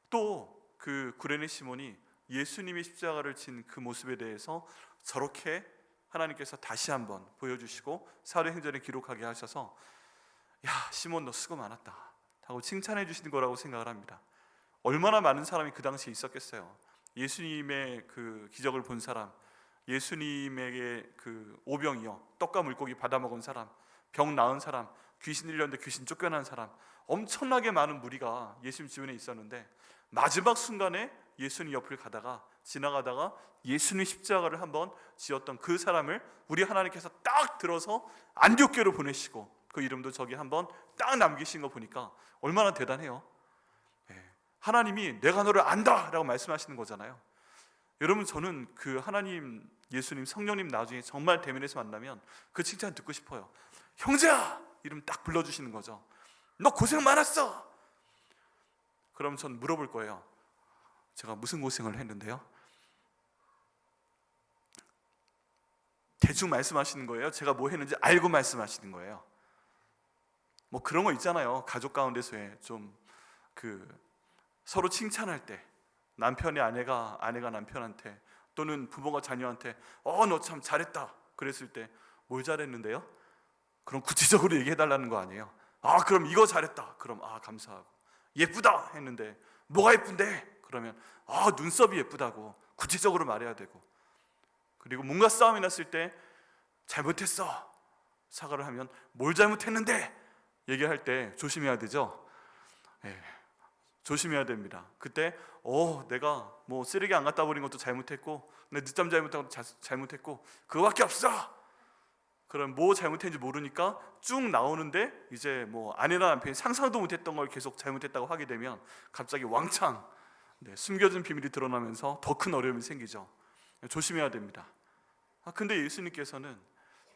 Speaker 1: 또 그 구레네 시몬이 예수님이 십자가를 진 그 모습에 대해서 저렇게 하나님께서 다시 한번 보여주시고 사도행전에 기록하게 하셔서 야 시몬 너 수고 많았다 하고 칭찬해 주시는 거라고 생각을 합니다. 얼마나 많은 사람이 그 당시에 있었겠어요. 예수님의 그 기적을 본 사람, 예수님에게 그 오병이어 떡과 물고기 받아먹은 사람, 병 나은 사람, 귀신 들렸는데 귀신 쫓겨난 사람, 엄청나게 많은 무리가 예수님 주변에 있었는데 마지막 순간에 예수님 옆을 가다가 지나가다가 예수님 십자가를 한번 지었던 그 사람을 우리 하나님께서 딱 들어서 안디옥교로 보내시고 그 이름도 저기 한번 딱 남기신 거 보니까 얼마나 대단해요. 하나님이 내가 너를 안다 라고 말씀하시는 거잖아요. 여러분, 저는 그 하나님, 예수님, 성령님 나중에 정말 대면에서 만나면 그 칭찬 듣고 싶어요. 형제야! 이름 딱 불러주시는 거죠. 너 고생 많았어. 그럼 전 물어볼 거예요. 제가 무슨 고생을 했는데요? 대충 말씀하시는 거예요? 제가 뭐 했는지 알고 말씀하시는 거예요? 뭐 그런 거 있잖아요. 가족 가운데서의 좀 서로 칭찬할 때, 남편이 아내가 남편한테, 또는 부모가 자녀한테 너 참 잘했다 그랬을 때 뭘 잘했는데요? 그럼 구체적으로 얘기해 달라는 거 아니에요. 그럼 이거 잘했다. 그럼 감사하고. 예쁘다 했는데 뭐가 예쁜데? 그러면 눈썹이 예쁘다고 구체적으로 말해야 되고, 그리고 뭔가 싸움이 났을 때 잘못했어 사과를 하면 뭘 잘못했는데 얘기할 때 조심해야 되죠. 조심해야 됩니다. 그때 내가 뭐 쓰레기 안 갖다 버린 것도 잘못했고, 내 늦잠 잘못한 것도 잘못했고, 그거밖에 없어. 그럼 뭐 잘못했는지 모르니까 쭉 나오는데 이제 뭐 아내나 남편이 상상도 못했던 걸 계속 잘못했다고 하게 되면 갑자기 왕창 숨겨진 비밀이 드러나면서 더 큰 어려움이 생기죠. 조심해야 됩니다. 근데 예수님께서는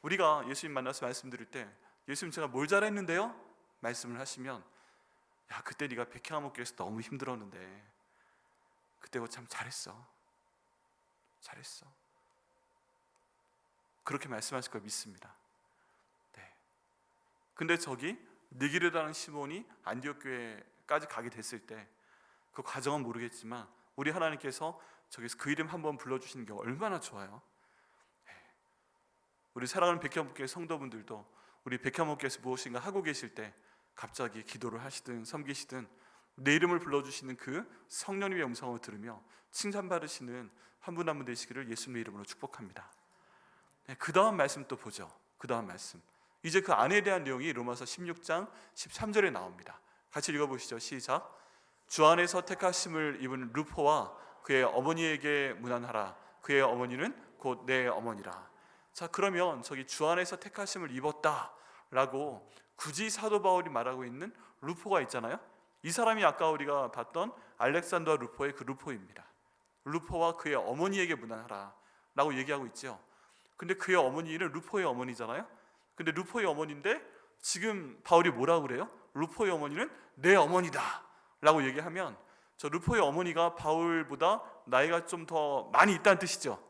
Speaker 1: 우리가 예수님 만나서 말씀드릴 때 예수님 제가 뭘 잘했는데요? 말씀을 하시면 그때 네가 백향 먹기 위해서 너무 힘들었는데 그때 그거 참 잘했어. 그렇게 말씀하실 걸 믿습니다. 근데 저기 느기르다는 시몬이 안디옥 교회까지 가게 됐을 때 그 과정은 모르겠지만 우리 하나님께서 저기서 그 이름 한번 불러주시는 게 얼마나 좋아요. 우리 사랑하는 백향목교회 성도분들도 우리 백향목교회에서 무엇인가 하고 계실 때 갑자기 기도를 하시든 섬기시든 내 이름을 불러주시는 그 성령님의 음성을 들으며 칭찬받으시는 한 분 한 분 되시기를 예수님의 이름으로 축복합니다. 그 다음 말씀 또 보죠. 그 다음 말씀, 이제 그 안에 대한 내용이 로마서 16장 13절에 나옵니다. 같이 읽어보시죠. 시작. 주 안에서 택하심을 입은 루포와 그의 어머니에게 문안하라. 그의 어머니는 곧 내 어머니라. 자, 그러면 저기 주 안에서 택하심을 입었다라고 굳이 사도 바울이 말하고 있는 루포가 있잖아요. 이 사람이 아까 우리가 봤던 알렉산더 루포의 그 루포입니다. 루포와 그의 어머니에게 문안하라 라고 얘기하고 있죠. 근데 그의 어머니는 루포의 어머니잖아요. 근데 루포의 어머니인데 지금 바울이 뭐라고 그래요? 루포의 어머니는 내 어머니다 라고 얘기하면 저 루포의 어머니가 바울보다 나이가 좀 더 많이 있다는 뜻이죠.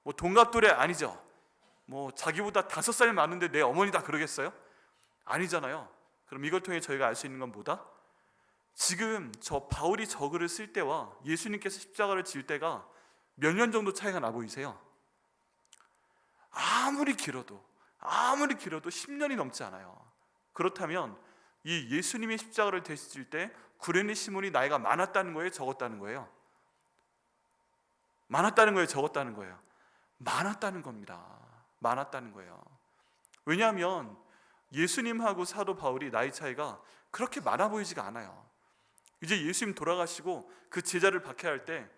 Speaker 1: 뭐 동갑 또래 아니죠. 뭐 자기보다 5살 많은데 내 어머니다 그러겠어요? 아니잖아요. 그럼 이걸 통해 저희가 알 수 있는 건 뭐다? 지금 저 바울이 저 글을 쓸 때와 예수님께서 십자가를 질 때가 몇 년 정도 차이가 나 보이세요? 아무리 길어도 10년이 넘지 않아요. 그렇다면 이 예수님의 십자가를 대실 때 구레네 시몬이 나이가 많았다는 거예요? 적었다는 거예요? 많았다는 거예요? 적었다는 거예요? 많았다는 겁니다. 많았다는 거예요. 왜냐하면 예수님하고 사도 바울이 나이 차이가 그렇게 많아 보이지가 않아요. 이제 예수님 돌아가시고 그 제자를 박해할 때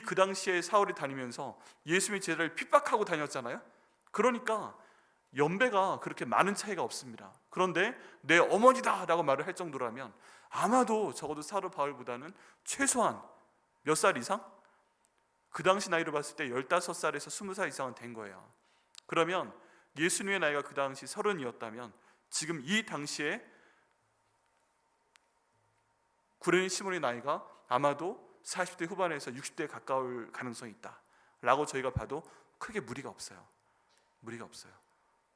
Speaker 1: 그 당시에 사울이 다니면서 예수님의 제자를 핍박하고 다녔잖아요. 그러니까 연배가 그렇게 많은 차이가 없습니다. 그런데 내 어머니다 라고 말을 할 정도라면 아마도 적어도 사도 바울보다는 최소한 몇 살 이상? 그 당시 나이로 봤을 때 15살에서 20살 이상은 된 거예요. 그러면 예수님의 나이가 그 당시 30이었다면 지금 이 당시에 구레네 시몬의 나이가 아마도 40대 후반에서 60대에 가까울 가능성이 있다 라고 저희가 봐도 크게 무리가 없어요.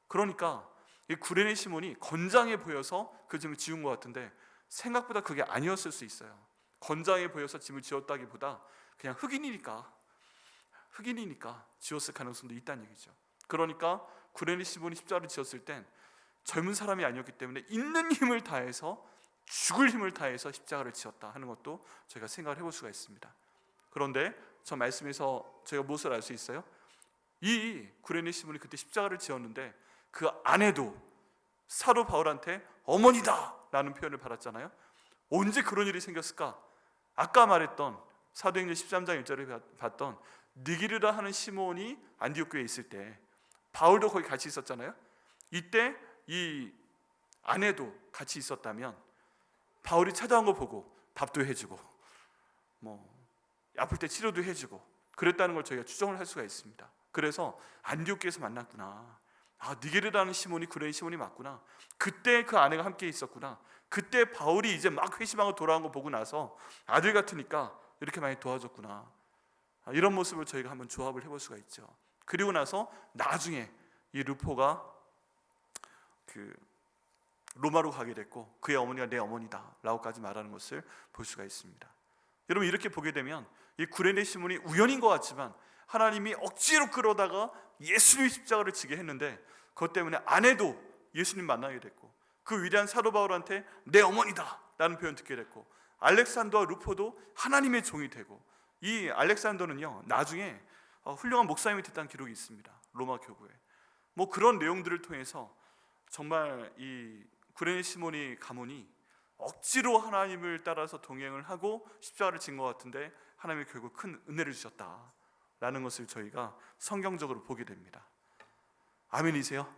Speaker 1: 그러니까 이 구레네 시몬이 건장해 보여서 그 짐을 지은 것 같은데 생각보다 그게 아니었을 수 있어요. 건장해 보여서 짐을 지었다기보다 그냥 흑인이니까 지었을 가능성도 있다는 얘기죠. 그러니까 구레네 시몬이 십자가를 지었을 땐 젊은 사람이 아니었기 때문에 있는 힘을 다해서, 죽을 힘을 다해서 십자가를 지었다 하는 것도 저희가 생각을 해볼 수가 있습니다. 그런데 저 말씀에서 저희가 무엇을 알 수 있어요? 이 구레네 시몬이 그때 십자가를 지었는데 그 아내도 사도 바울한테 어머니다 라는 표현을 받았잖아요. 언제 그런 일이 생겼을까? 아까 말했던 사도행전 13장 1절에 봤던 니기르라 하는 시몬이 안디옥 교회에 있을 때 바울도 거기 같이 있었잖아요. 이때 이 아내도 같이 있었다면 바울이 찾아온 거 보고 밥도 해주고 아플 때 치료도 해주고 그랬다는 걸 저희가 추정을 할 수가 있습니다. 그래서 안디옥 교회에서 만났구나. 니게르라는 시몬이 구레네 시몬이 맞구나. 그때 그 아내가 함께 있었구나. 그때 바울이 이제 막 회심하고 돌아온 거 보고 나서 아들 같으니까 이렇게 많이 도와줬구나. 이런 모습을 저희가 한번 조합을 해볼 수가 있죠. 그리고 나서 나중에 이 루포가 로마로 가게 됐고 그의 어머니가 내 어머니다 라고까지 말하는 것을 볼 수가 있습니다. 여러분, 이렇게 보게 되면 이 구레네 시몬이 우연인 것 같지만 하나님이 억지로 끌어다가 예수님 십자가를 지게 했는데 그것 때문에 아내도 예수님 만나게 됐고 그 위대한 사도 바울한테 내 어머니다 라는 표현 듣게 됐고 알렉산더와 루포도 하나님의 종이 되고 이 알렉산더는요 나중에 훌륭한 목사님이 됐다는 기록이 있습니다. 로마 교구에 그런 내용들을 통해서 정말 이 구레네 시몬이 가문이 억지로 하나님을 따라서 동행을 하고 십자가를 진 것 같은데 하나님이 결국 큰 은혜를 주셨다라는 것을 저희가 성경적으로 보게 됩니다. 아멘이세요?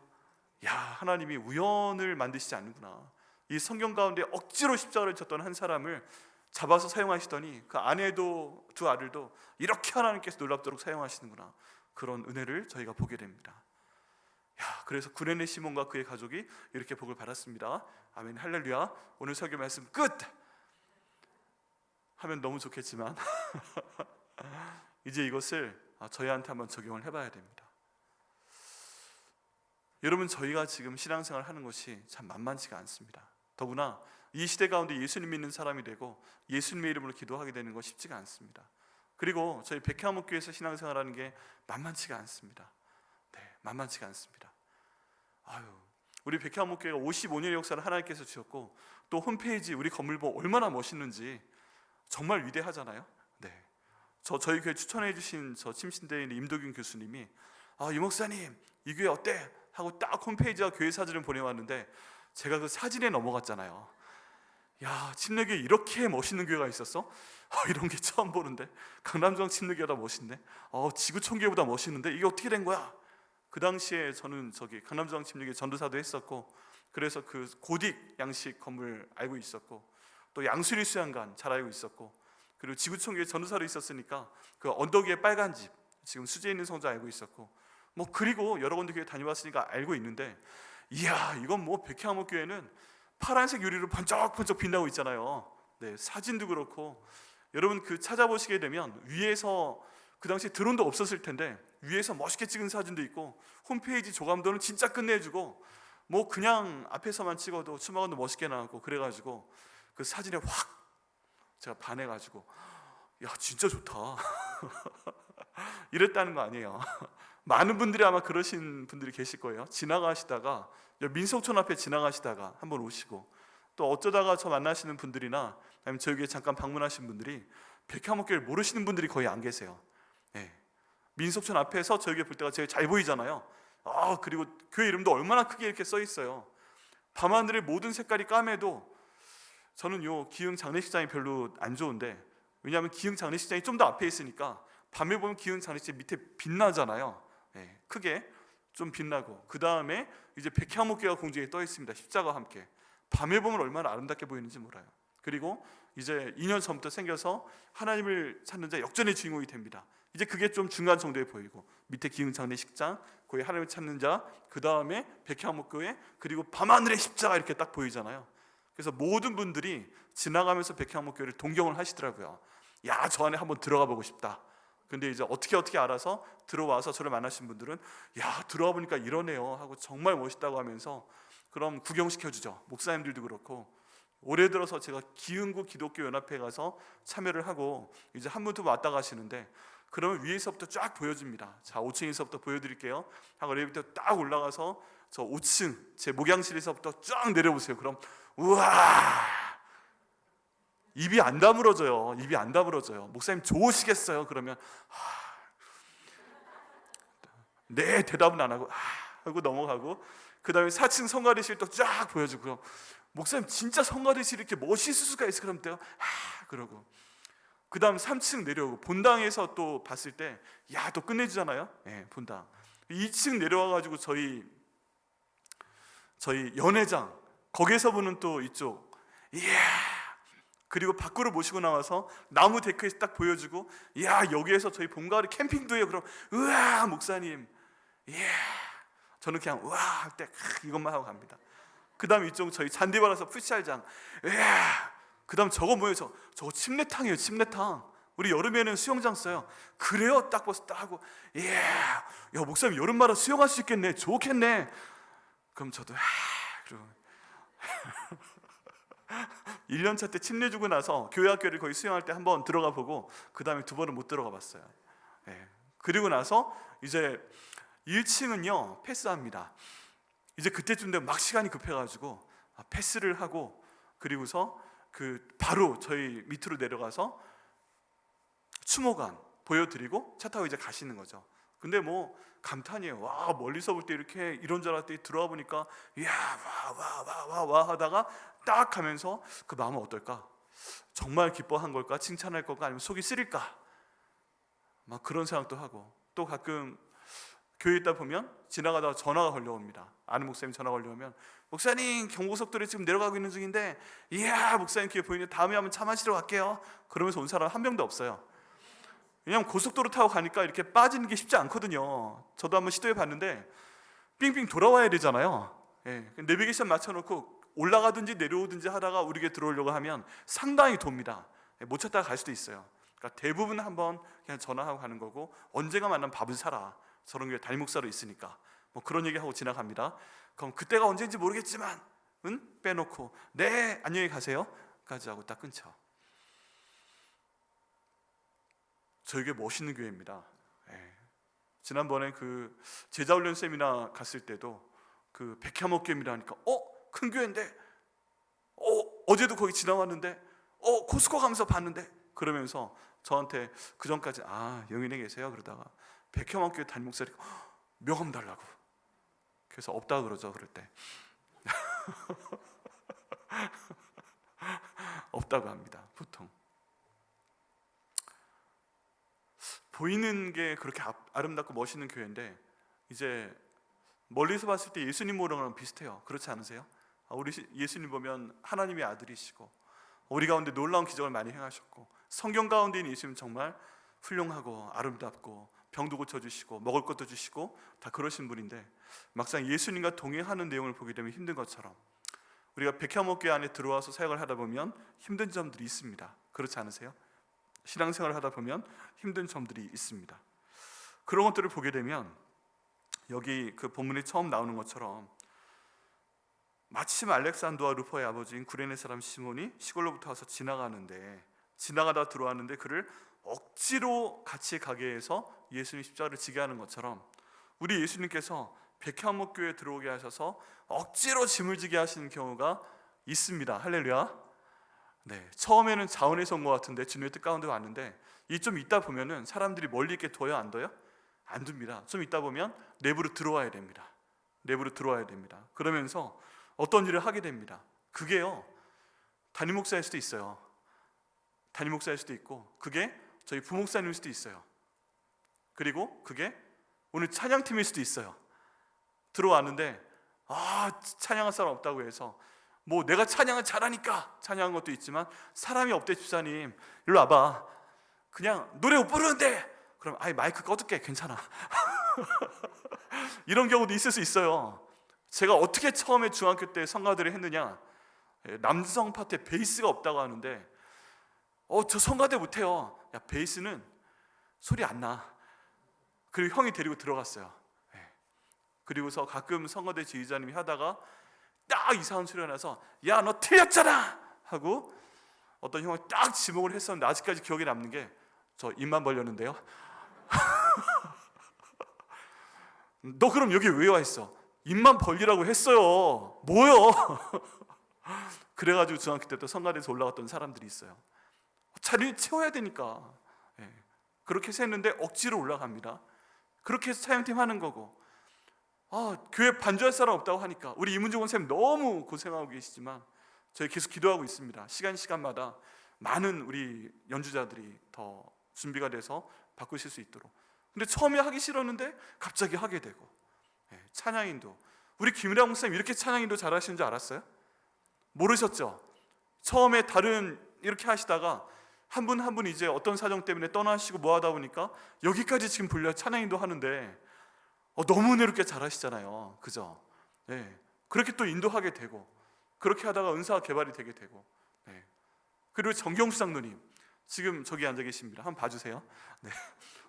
Speaker 1: 하나님이 우연을 만드시지 않는구나. 이 성경 가운데 억지로 십자가를 졌던 한 사람을 잡아서 사용하시더니 그 아내도 두 아들도 이렇게 하나님께서 놀랍도록 사용하시는구나. 그런 은혜를 저희가 보게 됩니다. 그래서 구레네 시몬과 그의 가족이 이렇게 복을 받았습니다. 아멘, 할렐루야. 오늘 설교 말씀 끝! 하면 너무 좋겠지만 이제 이것을 저희한테 한번 적용을 해봐야 됩니다. 여러분, 저희가 지금 신앙생활을 하는 것이 참 만만치가 않습니다. 더구나 이 시대 가운데 예수님 믿는 사람이 되고 예수님의 이름으로 기도하게 되는 건 쉽지가 않습니다. 그리고 저희 백향목교회에서 신앙생활하는 게 만만치가 않습니다. 만만치가 않습니다. 우리 백향목교회가 55년의 역사를 하나님께서 주셨고 또 홈페이지 우리 건물 보고 얼마나 멋있는지 정말 위대하잖아요. 저희 교회 추천해 주신 침신대에 있는 임도균 교수님이 이 목사님 이 교회 어때? 하고 딱 홈페이지와 교회 사진을 보내왔는데 제가 그 사진에 넘어갔잖아요. 침례교회 이렇게 멋있는 교회가 있었어? 이런 게 처음 보는데 강남중앙 침례교회보다 멋있네. 지구촌교회보다 멋있는데 이게 어떻게 된 거야? 그 당시에 저는 강남중앙 침례교회 전도사도 했었고 그래서 그 고딕 양식 건물 알고 있었고 또 양수리 수양관 잘 알고 있었고 그리고 지구촌교회 전도사로 있었으니까 그 언덕 위에 빨간 집 지금 수지에 있는 성도 알고 있었고 그리고 여러 군데 교회 다녀봤으니까 알고 있는데 이건 백향목교회는 파란색 유리로 번쩍번쩍 빛나고 있잖아요. 사진도 그렇고 여러분 찾아보시게 되면 위에서 그 당시에 드론도 없었을 텐데 위에서 멋있게 찍은 사진도 있고 홈페이지 조감도는 진짜 끝내주고 그냥 앞에서만 찍어도 추모관도 멋있게 나왔고 그래가지고 그 사진에 확 제가 반해가지고 진짜 좋다 이랬다는 거 아니에요. 많은 분들이 아마 그러신 분들이 계실 거예요. 지나가시다가 민속촌 앞에 지나가시다가 한번 오시고 또 어쩌다가 저 만나시는 분들이나 아니면 저희 교회 잠깐 방문하신 분들이 백향목교회를 모르시는 분들이 거의 안 계세요. 민속촌 앞에서 저희 교회 볼 때가 제일 잘 보이잖아요. 그리고 교회 이름도 얼마나 크게 이렇게 써 있어요. 밤하늘의 모든 색깔이 까매도 저는 기흥 장례식장이 별로 안 좋은데 왜냐하면 기흥 장례식장이 좀 더 앞에 있으니까 밤에 보면 기흥 장례식장 밑에 빛나잖아요. 크게 좀 빛나고 그 다음에 이제 백향목교회가 공중에 떠 있습니다. 십자가와 함께 밤에 보면 얼마나 아름답게 보이는지 몰라요. 그리고 이제 2년 전부터 생겨서 하나님을 찾는 자 역전의 주인공이 됩니다. 이제 그게 좀 중간 정도에 보이고 밑에 기흥 장례식장 거기 하나님을 찾는 자 그 다음에 백향목교회 그리고 밤하늘의 십자가 이렇게 딱 보이잖아요. 그래서 모든 분들이 지나가면서 백향목교회를 동경을 하시더라고요. 저 안에 한번 들어가 보고 싶다. 근데 이제 어떻게 알아서 들어와서 저를 만나신 분들은 들어와 보니까 이러네요 하고 정말 멋있다고 하면서 그럼 구경시켜주죠. 목사님들도 그렇고 올해 들어서 제가 기흥구 기독교 연합회에 가서 참여를 하고 이제 한 분 두 분 왔다 가시는데 그러면 위에서부터 쫙 보여줍니다. 5층에서부터 보여드릴게요 하고 엘리베이터 딱 올라가서 저 5층 제 목양실에서부터 쫙 내려보세요. 그럼 우와 입이 안 다물어져요. 목사님 좋으시겠어요? 그러면 네 대답은 안 하고 하고 넘어가고 그 다음에 4층 성가대실도 쫙 보여주고요. 목사님 진짜 성가대실이 이렇게 멋있을 수가 있어? 그럼 내가 그러고 그 다음 3층 내려오고 본당에서 또 봤을 때 야, 또 끝내주잖아요. 본당 2층 내려와가지고 저희 연회장 거기에서 보는 또 이쪽, 이야, 그리고 밖으로 모시고 나와서 나무 데크에서 딱 보여주고, 이야, 여기에서 저희 봄가을에 캠핑도 해요. 그럼 우와 목사님, 이야, 저는 그냥 우와 할 때 이것만 하고 갑니다. 그 다음 이쪽 저희 잔디바라서 풋살장, 이야, 그 다음 저거 뭐예요? 저거 침례탕이에요. 침례탕. 우리 여름에는 수영장 써요. 그래요? 딱 벗어 딱 하고, 이야, 야 목사님 여름마다 수영할 수 있겠네. 좋겠네. 그럼 저도 그리고 1년차 때 침례 주고 나서 교회 학교를 거의 수영할 때 한번 들어가 보고 그 다음에 2번은 못 들어가 봤어요. 그리고 나서 이제 1층은요 패스합니다. 이제 그때쯤 되면 막 시간이 급해가지고 패스를 하고, 그리고서 바로 저희 밑으로 내려가서 추모관 보여드리고 차 타고 이제 가시는 거죠. 근데 뭐 감탄이에요. 와, 멀리서 볼 때 이렇게 이런저런 때 들어와 보니까 이야, 와 하다가 딱 가면서 그 마음은 어떨까? 정말 기뻐한 걸까? 칭찬할 걸까? 아니면 속이 쓰릴까? 막 그런 생각도 하고, 또 가끔 교회 있다 보면 지나가다가 전화가 걸려옵니다. 아는 목사님 전화 걸려오면, 목사님 경부고속도로에 지금 내려가고 있는 중인데, 이야 목사님 기회 보이는데 다음에 한번 차 마시러 갈게요. 그러면서 온 사람 한 명도 없어요. 왜냐면 고속도로 타고 가니까 이렇게 빠지는 게 쉽지 않거든요. 저도 한번 시도해 봤는데 삥삥 돌아와야 되잖아요. 내비게이션 맞춰놓고 올라가든지 내려오든지 하다가 우리에게 들어오려고 하면 상당히 돕니다. 못 찾다가 갈 수도 있어요. 그러니까 대부분 한번 그냥 전화하고 가는 거고, 언제가 만나면 밥을 사라. 저런 게 담임목사로 있으니까 뭐 그런 얘기하고 지나갑니다. 그럼 그때가 언제인지 모르겠지만 빼놓고 네 안녕히 가세요 까지 하고 딱 끊죠. 저에게 멋있는 교회입니다. 지난번에 그 제자훈련 세미나 갔을 때도 그 백야목교회입니다 하니까 큰 교회인데 어제도 거기 지나왔는데 코스코 가면서 봤는데, 그러면서 저한테 그 전까지 영인에 계세요 그러다가 백야목교회 담임 목사님 명함 달라고, 그래서 없다 그러죠. 그럴 때 없다고 합니다. 보통 보이는 게 그렇게 아름답고 멋있는 교회인데, 이제 멀리서 봤을 때 예수님 모랑은 비슷해요. 그렇지 않으세요? 우리 예수님 보면 하나님의 아들이시고 우리 가운데 놀라운 기적을 많이 행하셨고, 성경 가운데 있는 예수님 정말 훌륭하고 아름답고 병도 고쳐주시고 먹을 것도 주시고 다 그러신 분인데, 막상 예수님과 동행하는 내용을 보게 되면 힘든 것처럼 우리가 백야목교회 안에 들어와서 사역을 하다 보면 힘든 점들이 있습니다. 그렇지 않으세요? 신앙생활을 하다 보면 힘든 점들이 있습니다. 그런 것들을 보게 되면 여기 그 본문에 처음 나오는 것처럼 마침 알렉산더와 루퍼의 아버지인 구레네 사람 시몬이 시골로부터 와서 지나가다 들어왔는데 그를 억지로 같이 가게 해서 예수님 십자가를 지게 하는 것처럼, 우리 예수님께서 백향목교회에 들어오게 하셔서 억지로 짐을 지게 하시는 경우가 있습니다. 할렐루야. 처음에는 자원에서 온 것 같은데 주님의 뜻 가운데 왔는데, 이 좀 있다 보면은 사람들이 멀리 있게 둬요? 안 둬요? 안 둡니다. 좀 있다 보면 내부로 들어와야 됩니다. 그러면서 어떤 일을 하게 됩니다. 그게요, 담임 목사일 수도 있어요. 담임 목사일 수도 있고, 그게 저희 부목사님일 수도 있어요. 그리고 그게 오늘 찬양팀일 수도 있어요. 들어왔는데 찬양할 사람 없다고 해서 뭐 내가 찬양을 잘하니까 찬양한 것도 있지만, 사람이 없대 집사님 일로 와봐, 그냥 노래 못 부르는데, 그럼 마이크 꺼둘게 괜찮아. 이런 경우도 있을 수 있어요. 제가 어떻게 처음에 중학교 때 성가대를 했느냐, 남성 파트에 베이스가 없다고 하는데 저 성가대 못해요. 야, 베이스는 소리 안 나. 그리고 형이 데리고 들어갔어요. 그리고서 가끔 성가대 지휘자님이 하다가 딱 이상한 소리가 나서 야 너 틀렸잖아 하고 어떤 형을 딱 지목을 했었는데, 아직까지 기억에 남는 게 저 입만 벌렸는데요. 너 그럼 여기 왜 와 있어? 입만 벌리라고 했어요. 뭐요? 그래가지고 중학교 때부터 성가대에서 올라갔던 사람들이 있어요. 자리를 채워야 되니까. 그렇게 해서 했는데 억지로 올라갑니다. 그렇게 해서 차영팀 하는 거고, 교회 반주할 사람 없다고 하니까 우리 이문정 원사님 너무 고생하고 계시지만 저희 계속 기도하고 있습니다. 시간마다 많은 우리 연주자들이 더 준비가 돼서 바꾸실 수 있도록. 근데 처음에 하기 싫었는데 갑자기 하게 되고, 찬양인도 우리 김일학 목사님 이렇게 찬양인도 잘하시는 줄 알았어요? 모르셨죠? 처음에 다른 이렇게 하시다가 한 분 한 분 이제 어떤 사정 때문에 떠나시고 뭐 하다 보니까 여기까지 지금 불려 찬양인도 하는데 너무 은혜롭게 잘하시잖아요, 그죠? 그렇게 또 인도하게 되고, 그렇게 하다가 은사가 개발이 되게 되고, 그리고 정경수 장로님 지금 저기 앉아 계십니다. 한번 봐주세요.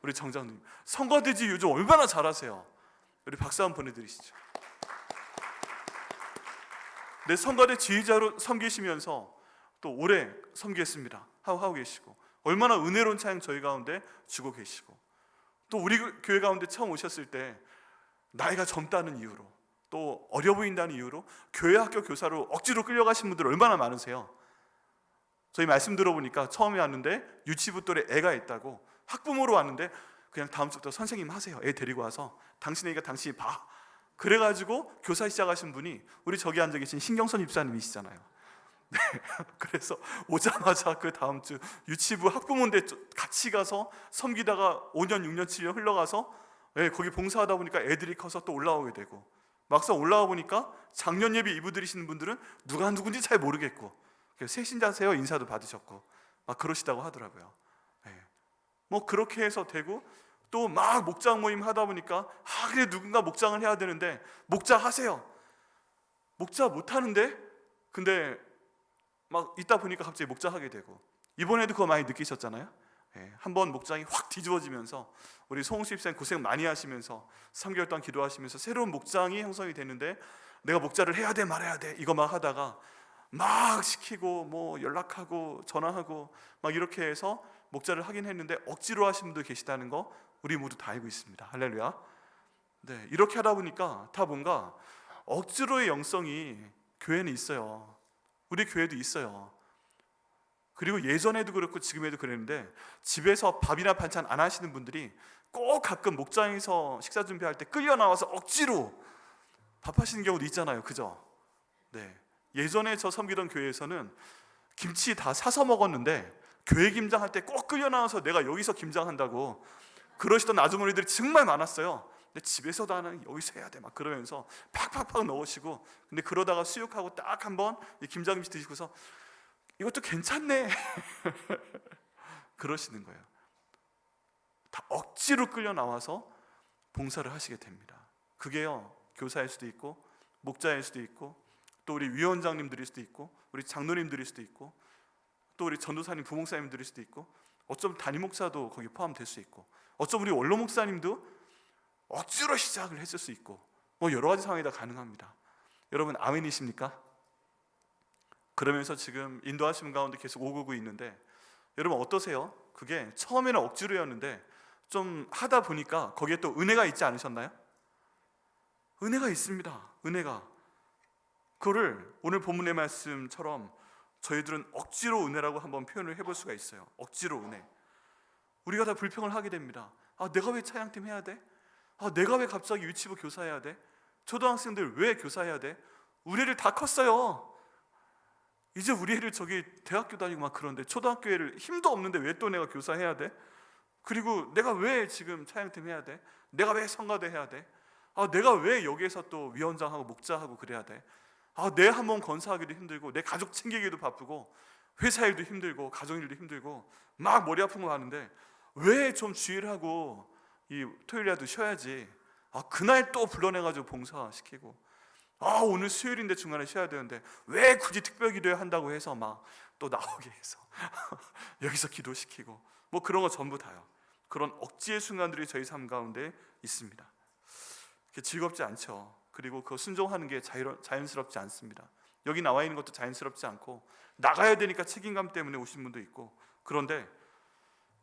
Speaker 1: 우리 정 장로님 성가대지 요즘 얼마나 잘하세요. 우리 박수 한번 보내드리시죠. 성가대 지휘자로 섬기시면서 또 오래 섬기했습니다 하고 계시고, 얼마나 은혜로운 찬양 저희 가운데 주고 계시고, 또 우리 교회 가운데 처음 오셨을 때 나이가 젊다는 이유로, 또 어려 보인다는 이유로 교회 학교 교사로 억지로 끌려가신 분들 얼마나 많으세요. 저희 말씀 들어보니까 처음에 왔는데 유치부 또래 애가 있다고 학부모로 왔는데 그냥 다음 주부터 선생님 하세요, 애 데리고 와서 당신 애가 당신이 봐. 그래가지고 교사 시작하신 분이 우리 저기 앉아 계신 신경선 집사님이시잖아요. 그래서 오자마자 그 다음 주 유치부 학부모인데 같이 가서 섬기다가 5년 6년 7년 흘러가서 거기 봉사하다 보니까 애들이 커서 또 올라오게 되고, 막상 올라와 보니까 작년 예배 이부 드리시는 분들은 누가 누군지 잘 모르겠고, 새신자세요 인사도 받으셨고 막 그러시다고 하더라고요. 뭐 그렇게 해서 되고, 또 막 목장 모임 하다 보니까 그래 누군가 목장을 해야 되는데 목자 하세요. 목자 못 하는데, 근데 막 있다 보니까 갑자기 목자 하게 되고, 이번에도 그거 많이 느끼셨잖아요. 한번 목장이 확 뒤집어지면서 우리 송수 집사님 고생 많이 하시면서 3개월 동안 기도하시면서 새로운 목장이 형성이 되는데, 내가 목자를 해야 돼 말아야 돼 이거 막 하다가 막 시키고 뭐 연락하고 전화하고 막 이렇게 해서 목자를 하긴 했는데 억지로 하신 분도 계시다는 거 우리 모두 다 알고 있습니다. 할렐루야. 이렇게 하다 보니까 다 뭔가 억지로의 영성이 교회는 있어요. 우리 교회도 있어요. 그리고 예전에도 그렇고 지금에도 그랬는데, 집에서 밥이나 반찬 안 하시는 분들이 꼭 가끔 목장에서 식사 준비할 때 끌려 나와서 억지로 밥 하시는 경우도 있잖아요, 그죠? 예전에 저 섬기던 교회에서는 김치 다 사서 먹었는데 교회 김장할 때 꼭 끌려 나와서 내가 여기서 김장한다고 그러시던 아주머니들이 정말 많았어요. 근데 집에서도 하는 여기서 해야 돼 막 그러면서 팍팍팍 넣으시고, 근데 그러다가 수육하고 딱 한번 김장김치 드시고서 이것도 괜찮네 그러시는 거예요. 다 억지로 끌려 나와서 봉사를 하시게 됩니다. 그게요, 교사일 수도 있고 목자일 수도 있고 또 우리 위원장님들일 수도 있고 우리 장로님들일 수도 있고 또 우리 전도사님 부목사님들일 수도 있고, 어쩌면 담임 목사도 거기 포함될 수 있고, 어쩌면 우리 원로 목사님도 억지로 시작을 했을 수 있고, 뭐 여러 가지 상황이 다 가능합니다. 여러분 아멘이십니까? 그러면서 지금 인도하시는 가운데 계속 오고 있는데, 여러분 어떠세요? 그게 처음에는 억지로였는데 좀 하다 보니까 거기에 또 은혜가 있지 않으셨나요? 은혜가 있습니다. 은혜가. 그거를 오늘 본문의 말씀처럼 저희들은 억지로 은혜라고 한번 표현을 해볼 수가 있어요. 억지로 은혜. 우리가 다 불평을 하게 됩니다. 내가 왜 찬양팀 해야 돼? 내가 왜 갑자기 유치부 교사해야 돼? 초등학생들 왜 교사해야 돼? 우리 애들 다 컸어요. 이제 우리 애들 저기 대학교 다니고 막 그런데 초등학교 애를 힘도 없는데 왜 또 내가 교사해야 돼? 그리고 내가 왜 지금 찬양팀 해야 돼? 내가 왜 성가대 해야 돼? 내가 왜 여기에서 또 위원장하고 목자하고 그래야 돼? 내 한 몸 건사하기도 힘들고 내 가족 챙기기도 바쁘고 회사 일도 힘들고 가정 일도 힘들고 막 머리 아픈 거 하는데 왜 좀 주일 하고 이 토요일이라도 쉬어야지. 그날 또 불러내가지고 봉사시키고, 오늘 수요일인데 중간에 쉬어야 되는데 왜 굳이 특별 기도회 한다고 해서 막 또 나오게 해서 여기서 기도시키고, 뭐 그런 거 전부 다요. 그런 억지의 순간들이 저희 삶 가운데 있습니다. 즐겁지 않죠. 그리고 그 순종하는 게 자연스럽지 않습니다. 여기 나와 있는 것도 자연스럽지 않고 나가야 되니까 책임감 때문에 오신 분도 있고, 그런데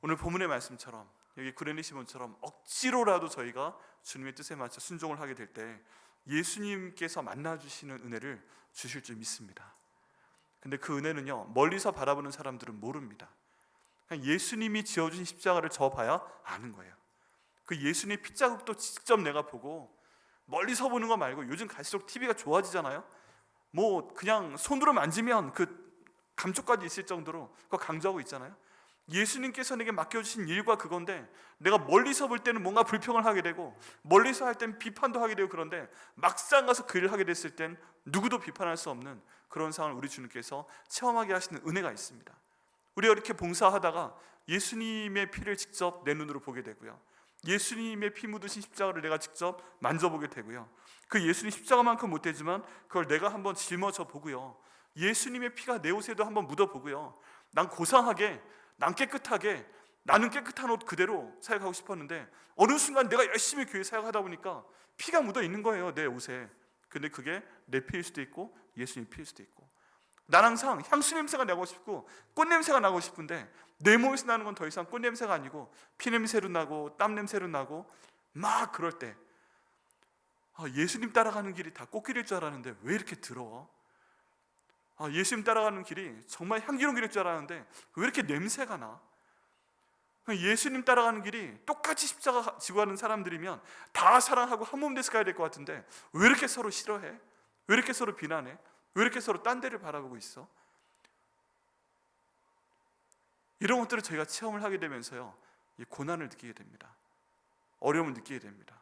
Speaker 1: 오늘 본문의 말씀처럼 여기 구레네 시몬처럼 억지로라도 저희가 주님의 뜻에 맞춰 순종을 하게 될 때 예수님께서 만나주시는 은혜를 주실 줄 믿습니다. 근데 그 은혜는요, 멀리서 바라보는 사람들은 모릅니다. 그냥 예수님이 지어주신 십자가를 져봐야 아는 거예요. 그 예수님의 핏자국도 직접 내가 보고, 멀리서 보는 거 말고 요즘 갈수록 TV가 좋아지잖아요. 뭐 그냥 손으로 만지면 그 감쪽까지 있을 정도로 그거 강조하고 있잖아요. 예수님께서 내게 맡겨주신 일과 그건데 내가 멀리서 볼 때는 뭔가 불평을 하게 되고 멀리서 할 땐 비판도 하게 되고 그런데 막상 가서 그 일을 하게 됐을 땐 누구도 비판할 수 없는 그런 상황을 우리 주님께서 체험하게 하시는 은혜가 있습니다. 우리가 이렇게 봉사하다가 예수님의 피를 직접 내 눈으로 보게 되고요, 예수님의 피 묻으신 십자가를 내가 직접 만져보게 되고요, 그 예수님 십자가만큼 못되지만 그걸 내가 한번 짊어져 보고요, 예수님의 피가 내 옷에도 한번 묻어보고요, 난 고상하게, 난 깨끗하게, 나는 깨끗한 옷 그대로 사역하고 싶었는데 어느 순간 내가 열심히 교회 사역하다 보니까 피가 묻어 있는 거예요, 내 옷에. 근데 그게 내 피일 수도 있고 예수님 피일 수도 있고, 난 항상 향수 냄새가 나고 싶고 꽃 냄새가 나고 싶은데 내 몸에서 나는 건 더 이상 꽃 냄새가 아니고 피 냄새로 나고 땀 냄새로 나고 막 그럴 때 예수님 따라가는 길이 다 꽃길일 줄 알았는데 왜 이렇게 더러워? 예수님 따라가는 길이 정말 향기로운 길일 줄 알았는데 왜 이렇게 냄새가 나? 예수님 따라가는 길이 똑같이 십자가 지고 가는 사람들이면 다 사랑하고 한 몸 돼서 가야 될 것 같은데 왜 이렇게 서로 싫어해? 왜 이렇게 서로 비난해? 왜 이렇게 서로 딴 데를 바라보고 있어? 이런 것들을 저희가 체험을 하게 되면서요, 이 고난을 느끼게 됩니다. 어려움을 느끼게 됩니다.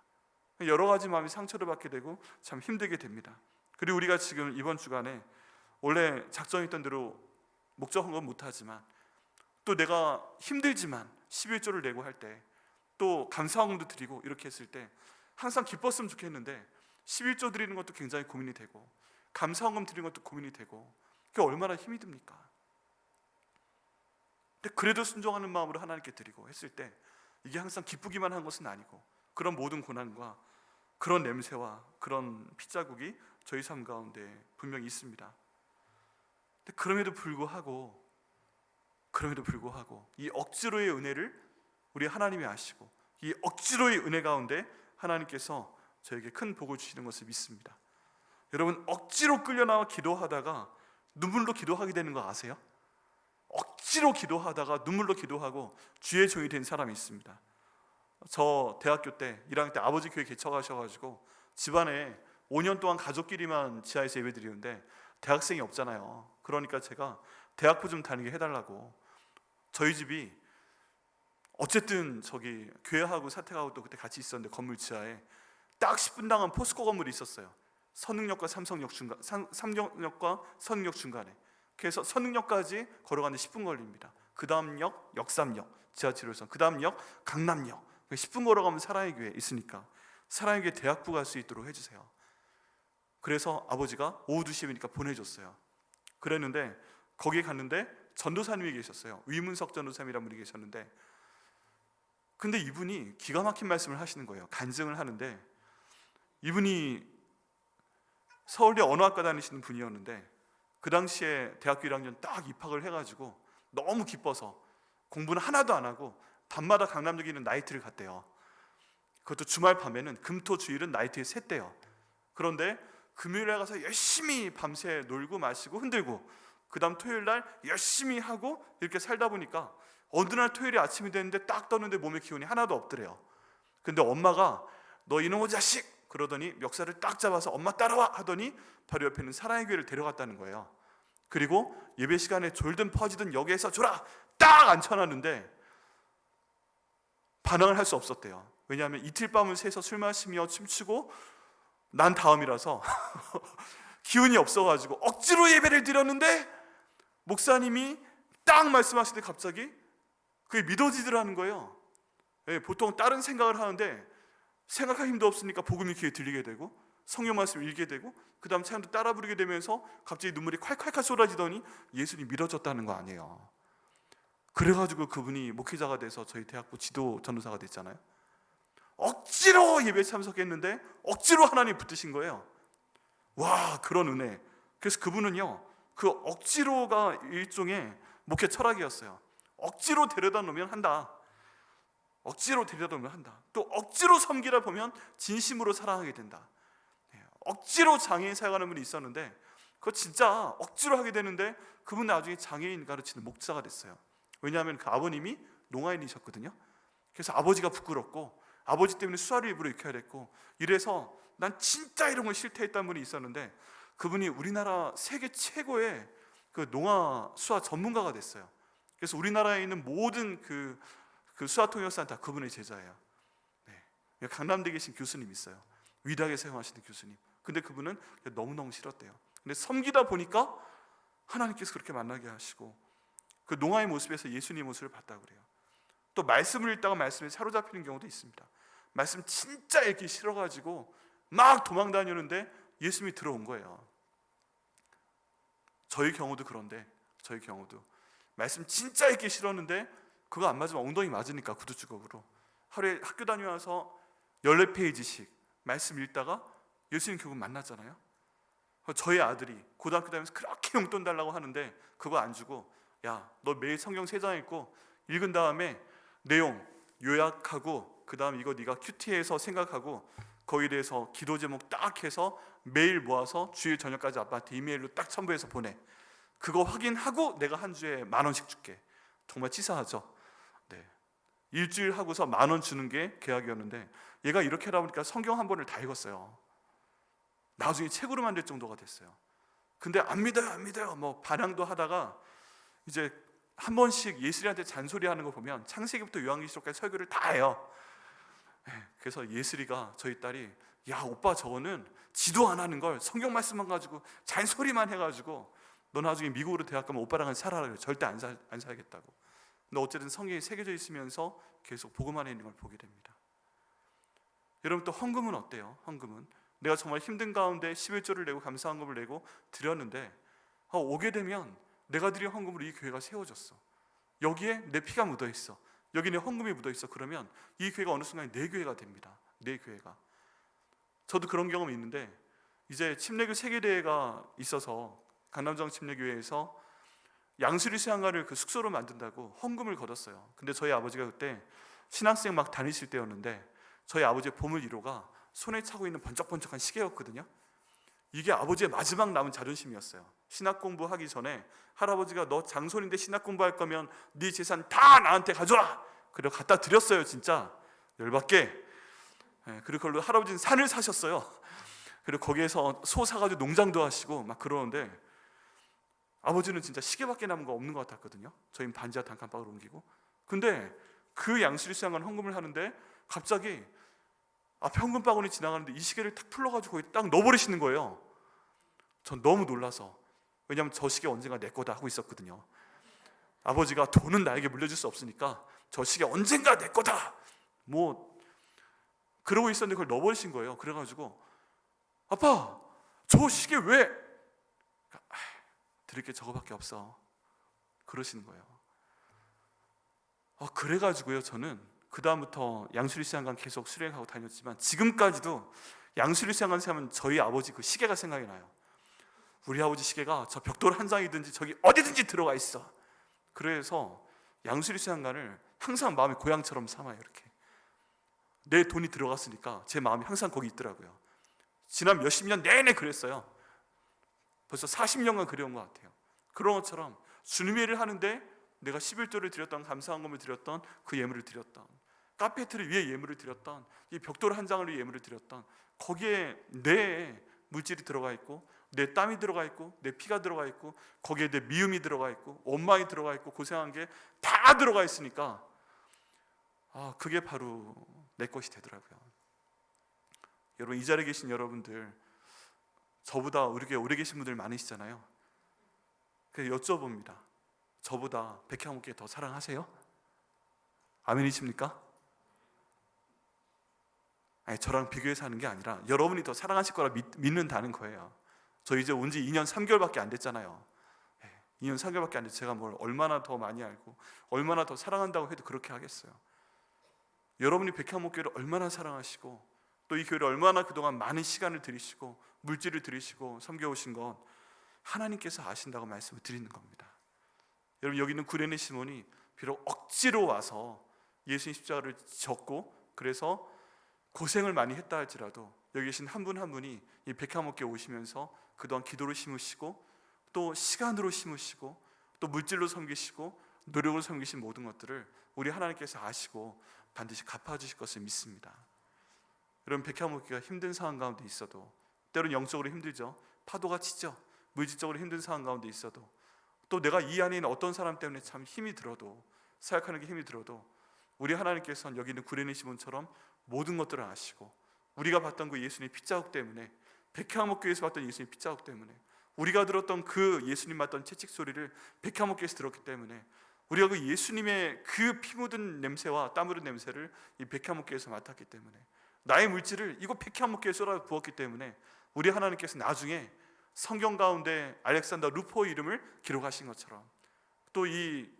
Speaker 1: 여러 가지 마음이 상처를 받게 되고 참 힘들게 됩니다. 그리고 우리가 지금 이번 주간에 원래 작정했던 대로 목적한 건 못하지만 또 내가 힘들지만 11조를 내고 할 때 또 감사원금도 드리고 이렇게 했을 때 항상 기뻤으면 좋겠는데 11조 드리는 것도 굉장히 고민이 되고 감사원금 드리는 것도 고민이 되고 그게 얼마나 힘이 듭니까? 근데 그래도 순종하는 마음으로 하나님께 드리고 했을 때 이게 항상 기쁘기만 한 것은 아니고 그런 모든 고난과 그런 냄새와 그런 핏자국이 저희 삶 가운데 분명히 있습니다. 근데 그럼에도 불구하고 이 억지로의 은혜를 우리 하나님이 아시고 이 억지로의 은혜 가운데 하나님께서 저에게 큰 복을 주시는 것을 믿습니다. 여러분, 억지로 끌려나와 기도하다가 눈물로 기도하게 되는 거 아세요? 억지로 기도하다가 눈물로 기도하고 주의 종이 된 사람이 있습니다. 저 대학교 때 1학년 때 아버지 교회 개척하셔가지고 집안에 5년 동안 가족끼리만 지하에서 예배 드리는데 대학생이 없잖아요. 그러니까 제가 대학부 좀 다니게 해달라고, 저희 집이 어쨌든 저기 교회하고 사택하고 또 그때 같이 있었는데 건물 지하에 딱 10분 당한 포스코 건물이 있었어요. 선흥역과 삼성역 중간, 삼성역과 선흥역 중간에. 그래서 선흥역까지 걸어가는데 10분 걸립니다. 그 다음 역 역삼역 지하철에서, 그 다음 역 강남역. 10분 걸어가면 사랑의 교회 있으니까 사랑의 교회 대학부 갈 수 있도록 해주세요. 그래서 아버지가 오후 2시이니까 보내줬어요. 그랬는데 거기에 갔는데 전도사님이 계셨어요. 위문석 전도사님이라는 분이 계셨는데, 근데 이분이 기가 막힌 말씀을 하시는 거예요. 간증을 하는데, 이분이 서울대 언어학과 다니시는 분이었는데 그 당시에 대학교 1학년 딱 입학을 해가지고 너무 기뻐서 공부는 하나도 안 하고 밤마다 강남역에 있는 나이트를 갔대요. 그것도 주말 밤에는 금토주일은 나이트에 샜대요. 그런데 금요일에 가서 열심히 밤새 놀고 마시고 흔들고 그 다음 토요일날 열심히 하고 이렇게 살다 보니까 어느 날 토요일이 아침이 됐는데 딱 떴는데 몸에 기운이 하나도 없더래요. 근데 엄마가 너 이놈의 자식! 그러더니 멱살을 딱 잡아서 엄마 따라와! 하더니 바로 옆에 있는 사랑의 교회를 데려갔다는 거예요. 그리고 예배 시간에 졸든 퍼지든 역에서 줘라! 딱 앉혀놨는데 반항을 할 수 없었대요. 왜냐하면 이틀 밤을 새서 술 마시며 춤추고 난 다음이라서 기운이 없어가지고 억지로 예배를 드렸는데 목사님이 딱 말씀하실 때 갑자기 그게 믿어지더라는 거예요. 보통 다른 생각을 하는데 생각할 힘도 없으니까 복음이 귀에 들리게 되고 성경 말씀을 읽게 되고 그 다음 찬양도 따라 부르게 되면서 갑자기 눈물이 콸콸콸 쏟아지더니 예수님 믿어졌다는 거 아니에요. 그래가지고 그분이 목회자가 돼서 저희 대학부 지도 전도사가 됐잖아요. 억지로 예배에 참석했는데 억지로 하나님 붙드신 거예요. 와, 그런 은혜. 그래서 그분은요, 그 억지로가 일종의 목회 철학이었어요. 억지로 데려다 놓으면 한다. 억지로 데려다 놓으면 한다. 또 억지로 섬기다 보면 진심으로 사랑하게 된다. 억지로 장애인 사역하는 분이 있었는데 그거 진짜 억지로 하게 되는데 그분 나중에 장애인 가르치는 목사가 됐어요. 왜냐하면 그 아버님이 농아인이셨거든요. 그래서 아버지가 부끄럽고 아버지 때문에 수아를 일부러 익혀야 됐고 이래서 난 진짜 이런 걸 싫다 했던 분이 있었는데 그분이 우리나라 세계 최고의 그 농아 수화 전문가가 됐어요. 그래서 우리나라에 있는 모든 그 수화 통역사는 다 그분의 제자예요. 네. 강남대에 계신 교수님 있어요. 위대하게 사용하시는 교수님. 근데 그분은 너무너무 싫었대요. 근데 섬기다 보니까 하나님께서 그렇게 만나게 하시고 그 농아의 모습에서 예수님의 모습을 봤다고 그래요. 또 말씀을 읽다가 말씀에 사로잡히는 경우도 있습니다. 말씀 진짜 읽기 싫어가지고 막 도망 다니는데 예수님이 들어온 거예요. 저희 경우도 그런데 저희 경우도 말씀 진짜 읽기 싫었는데 그거 안 맞으면 엉덩이 맞으니까 구두주걱으로 하루에 학교 다녀와서 14페이지씩 말씀 읽다가 예수님 결국 만났잖아요. 저희 아들이 고등학교 다니면서 그렇게 용돈 달라고 하는데 그거 안 주고 야, 너 매일 성경 3장 읽고 읽은 다음에 내용 요약하고 그 다음 이거 네가 큐티에서 생각하고 거기에 대해서 기도 제목 딱 해서 메일 모아서 주일 저녁까지 아빠한테 이메일로 딱 첨부해서 보내. 그거 확인하고 내가 한 주에 10,000원씩 줄게. 정말 치사하죠. 네. 일주일 하고서 10,000원 주는 게 계약이었는데 얘가 이렇게 하다 보니까 성경 한 번을 다 읽었어요. 나중에 책으로 만들 정도가 됐어요. 근데 안 믿어요 안 믿어요 뭐 반항도 하다가 이제 한 번씩 예슬이한테 잔소리하는 거 보면 창세기부터 요한계시록까지 설교를 다 해요. 그래서 예슬이가 저희 딸이 야 오빠 저거는 지도 안 하는 걸 성경 말씀만 가지고 잔소리만 해가지고 너 나중에 미국으로 대학 가면 오빠랑 같이 살아라 그래. 절대 안 살겠다고. 근데 어쨌든 성경이 새겨져 있으면서 계속 복음 안에 있는 걸 보게 됩니다. 여러분 또 헌금은 어때요? 헌금은 내가 정말 힘든 가운데 11조를 내고 감사헌금을 내고 드렸는데 오게 되면 내가 드린 헌금으로 이 교회가 세워졌어. 여기에 내 피가 묻어있어. 여기 내 헌금이 묻어있어. 그러면 이 교회가 어느 순간 내 교회가 됩니다. 내 교회가. 저도 그런 경험이 있는데 이제 침례교 세계대회가 있어서 강남정 침례교회에서 양수리 수양가를 그 숙소로 만든다고 헌금을 걷었어요. 근데 저희 아버지가 그때 신학생 막 다니실 때였는데 저희 아버지의 보물 1호가 손에 차고 있는 번쩍번쩍한 시계였거든요. 이게 아버지의 마지막 남은 자존심이었어요. 신학 공부하기 전에 할아버지가 너 장손인데 신학 공부할 거면 네 재산 다 나한테 가져와. 그리고 갖다 드렸어요. 진짜 열받게. 그리고 그걸로 할아버지는 산을 사셨어요. 그리고 거기에서 소 사가지고 농장도 하시고 막 그러는데 아버지는 진짜 시계밖에 남은 거 없는 것 같았거든요. 저희는 반지하 단칸방으로 옮기고. 근데 그 양수리 수양관 헌금을 하는데 갑자기 앞에 헌금 바구니 지나가는데 이 시계를 탁 풀러가지고 거기 딱 넣어버리시는 거예요. 전 너무 놀라서. 왜냐하면 저 시계 언젠가 내 거다 하고 있었거든요. 아버지가 돈은 나에게 물려줄 수 없으니까 저 시계 언젠가 내 거다 뭐 그러고 있었는데 그걸 넣어버리신 거예요. 그래가지고 아빠 저 시계 왜? 드릴 게 저거밖에 없어 그러시는 거예요. 그래가지고요 저는 그 다음부터 양수리 수양관 계속 수행하고 다녔지만 지금까지도 양수리 수양관 생각하면 저희 아버지 그 시계가 생각이 나요. 우리 아버지 시계가 저 벽돌 한 장이든지 저기 어디든지 들어가 있어. 그래서 양수리 수양관을 항상 마음의 고향처럼 삼아요. 이렇게 내 돈이 들어갔으니까 제 마음이 항상 거기 있더라고요. 지난 몇십 년 내내 그랬어요. 벌써 40년간 그래온 것 같아요. 그런 것처럼 주님의 일을 하는데 내가 11조를 드렸던 감사헌금을 드렸던 그 예물을 드렸던 카페트를 위해 예물을 드렸던 이 벽돌 한 장을 위해 예물을 드렸던 거기에 내 물질이 들어가 있고 내 땀이 들어가 있고 내 피가 들어가 있고 거기에 내 미움이 들어가 있고 원망이 들어가 있고 고생한 게 다 들어가 있으니까 그게 바로 내 것이 되더라고요. 여러분 이 자리에 계신 여러분들 저보다 우리에게 오래 계신 분들 많으시잖아요. 그래서 여쭤봅니다. 저보다 백향목교회 더 사랑하세요? 아멘이십니까? 아니 저랑 비교해서 하는 게 아니라 여러분이 더 사랑하실 거라 믿는다는 거예요. 저 이제 온 지 2년 3개월밖에 안 됐잖아요. 2년 3개월밖에 안 됐어요. 제가 뭘 얼마나 더 많이 알고 얼마나 더 사랑한다고 해도 그렇게 하겠어요. 여러분이 백향목교회를 얼마나 사랑하시고 또 이 교회를 얼마나 그동안 많은 시간을 들이시고 물질을 들이시고 섬겨오신 건 하나님께서 아신다고 말씀을 드리는 겁니다. 여러분 여기 있는 구레네 시몬이 비록 억지로 와서 예수님 십자가를 졌고 그래서 고생을 많이 했다 할지라도 여기 계신 한 분 한 분이 이 백향목교회 오시면서 그동안 기도로 심으시고 또 시간으로 심으시고 또 물질로 섬기시고 노력으로 섬기신 모든 것들을 우리 하나님께서 아시고 반드시 갚아주실 것을 믿습니다. 여러분 백향목교회가 힘든 상황 가운데 있어도 때로는 영적으로 힘들죠. 파도가 치죠. 물질적으로 힘든 상황 가운데 있어도 또 내가 이 안에 있는 어떤 사람 때문에 참 힘이 들어도, 사역하는 게 힘이 들어도 우리 하나님께서는 여기 있는 구레네 시몬처럼 모든 것들을 아시고, 우리가 봤던 그 예수님의 핏자국 때문에, 백향목교에서 봤던 예수님의 핏자국 때문에, 우리가 들었던 그 예수님 맡던 채찍 소리를 백향목교에서 들었기 때문에, 우리가 그 예수님의 그 피 묻은 냄새와 땀 흐른 냄새를 이 백향목교에서 맡았기 때문에, 나의 물질을 이곳 백향목교에 쏟아 부었기 때문에 우리 하나님께서 나중에 성경 가운데 알렉산더 루포의 이름을 기록하신 것처럼, 또 이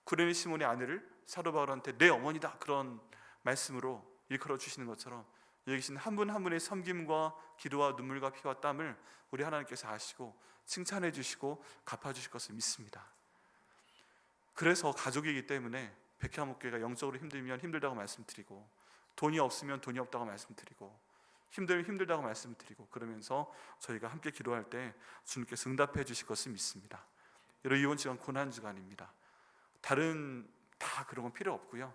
Speaker 1: 구레네 시몬의 아내를 사도 바울한테 내 어머니다 그런 말씀으로 일컬어 주시는 것처럼, 여기 계신 한 분 한 분의 섬김과 기도와 눈물과 피와 땀을 우리 하나님께서 아시고 칭찬해 주시고 갚아 주실 것을 믿습니다. 그래서 가족이기 때문에 백향목교회가 영적으로 힘들면 힘들다고 말씀드리고, 돈이 없으면 돈이 없다고 말씀드리고, 힘들면 힘들다고 말씀드리고, 그러면서 저희가 함께 기도할 때 주님께서 응답해 주실 것을 믿습니다. 여러분, 이번 주간 고난주간입니다. 다른 다 그런 건 필요 없고요.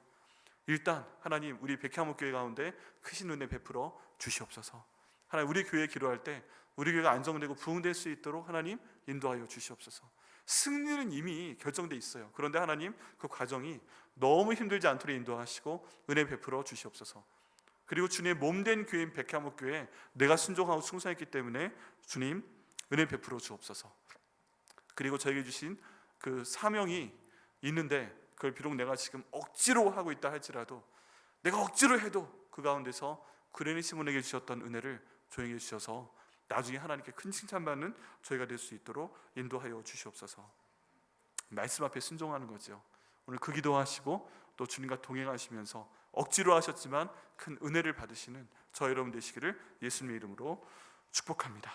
Speaker 1: 일단 하나님, 우리 백향목교회 가운데 크신 은혜 베풀어 주시옵소서. 하나님, 우리 교회 기도할 때 우리 교회가 안정되고 부흥될 수 있도록 하나님 인도하여 주시옵소서. 승리는 이미 결정돼 있어요. 그런데 하나님, 그 과정이 너무 힘들지 않도록 인도하시고 은혜 베풀어 주시옵소서. 그리고 주님의 몸된 교회인 백향목교회 내가 순종하고 충성했기 때문에 주님 은혜 베풀어 주옵소서. 그리고 저에게 주신 그 사명이 있는데, 그걸 비록 내가 지금 억지로 하고 있다 할지라도, 내가 억지로 해도 그 가운데서 구레네 시몬에게 주셨던 은혜를 저에게 주셔서 나중에 하나님께 큰 칭찬받는 저희가 될 수 있도록 인도하여 주시옵소서. 말씀 앞에 순종하는 거죠. 오늘 그 기도하시고 또 주님과 동행하시면서 억지로 하셨지만 큰 은혜를 받으시는 저 여러분 되시기를 예수님의 이름으로 축복합니다.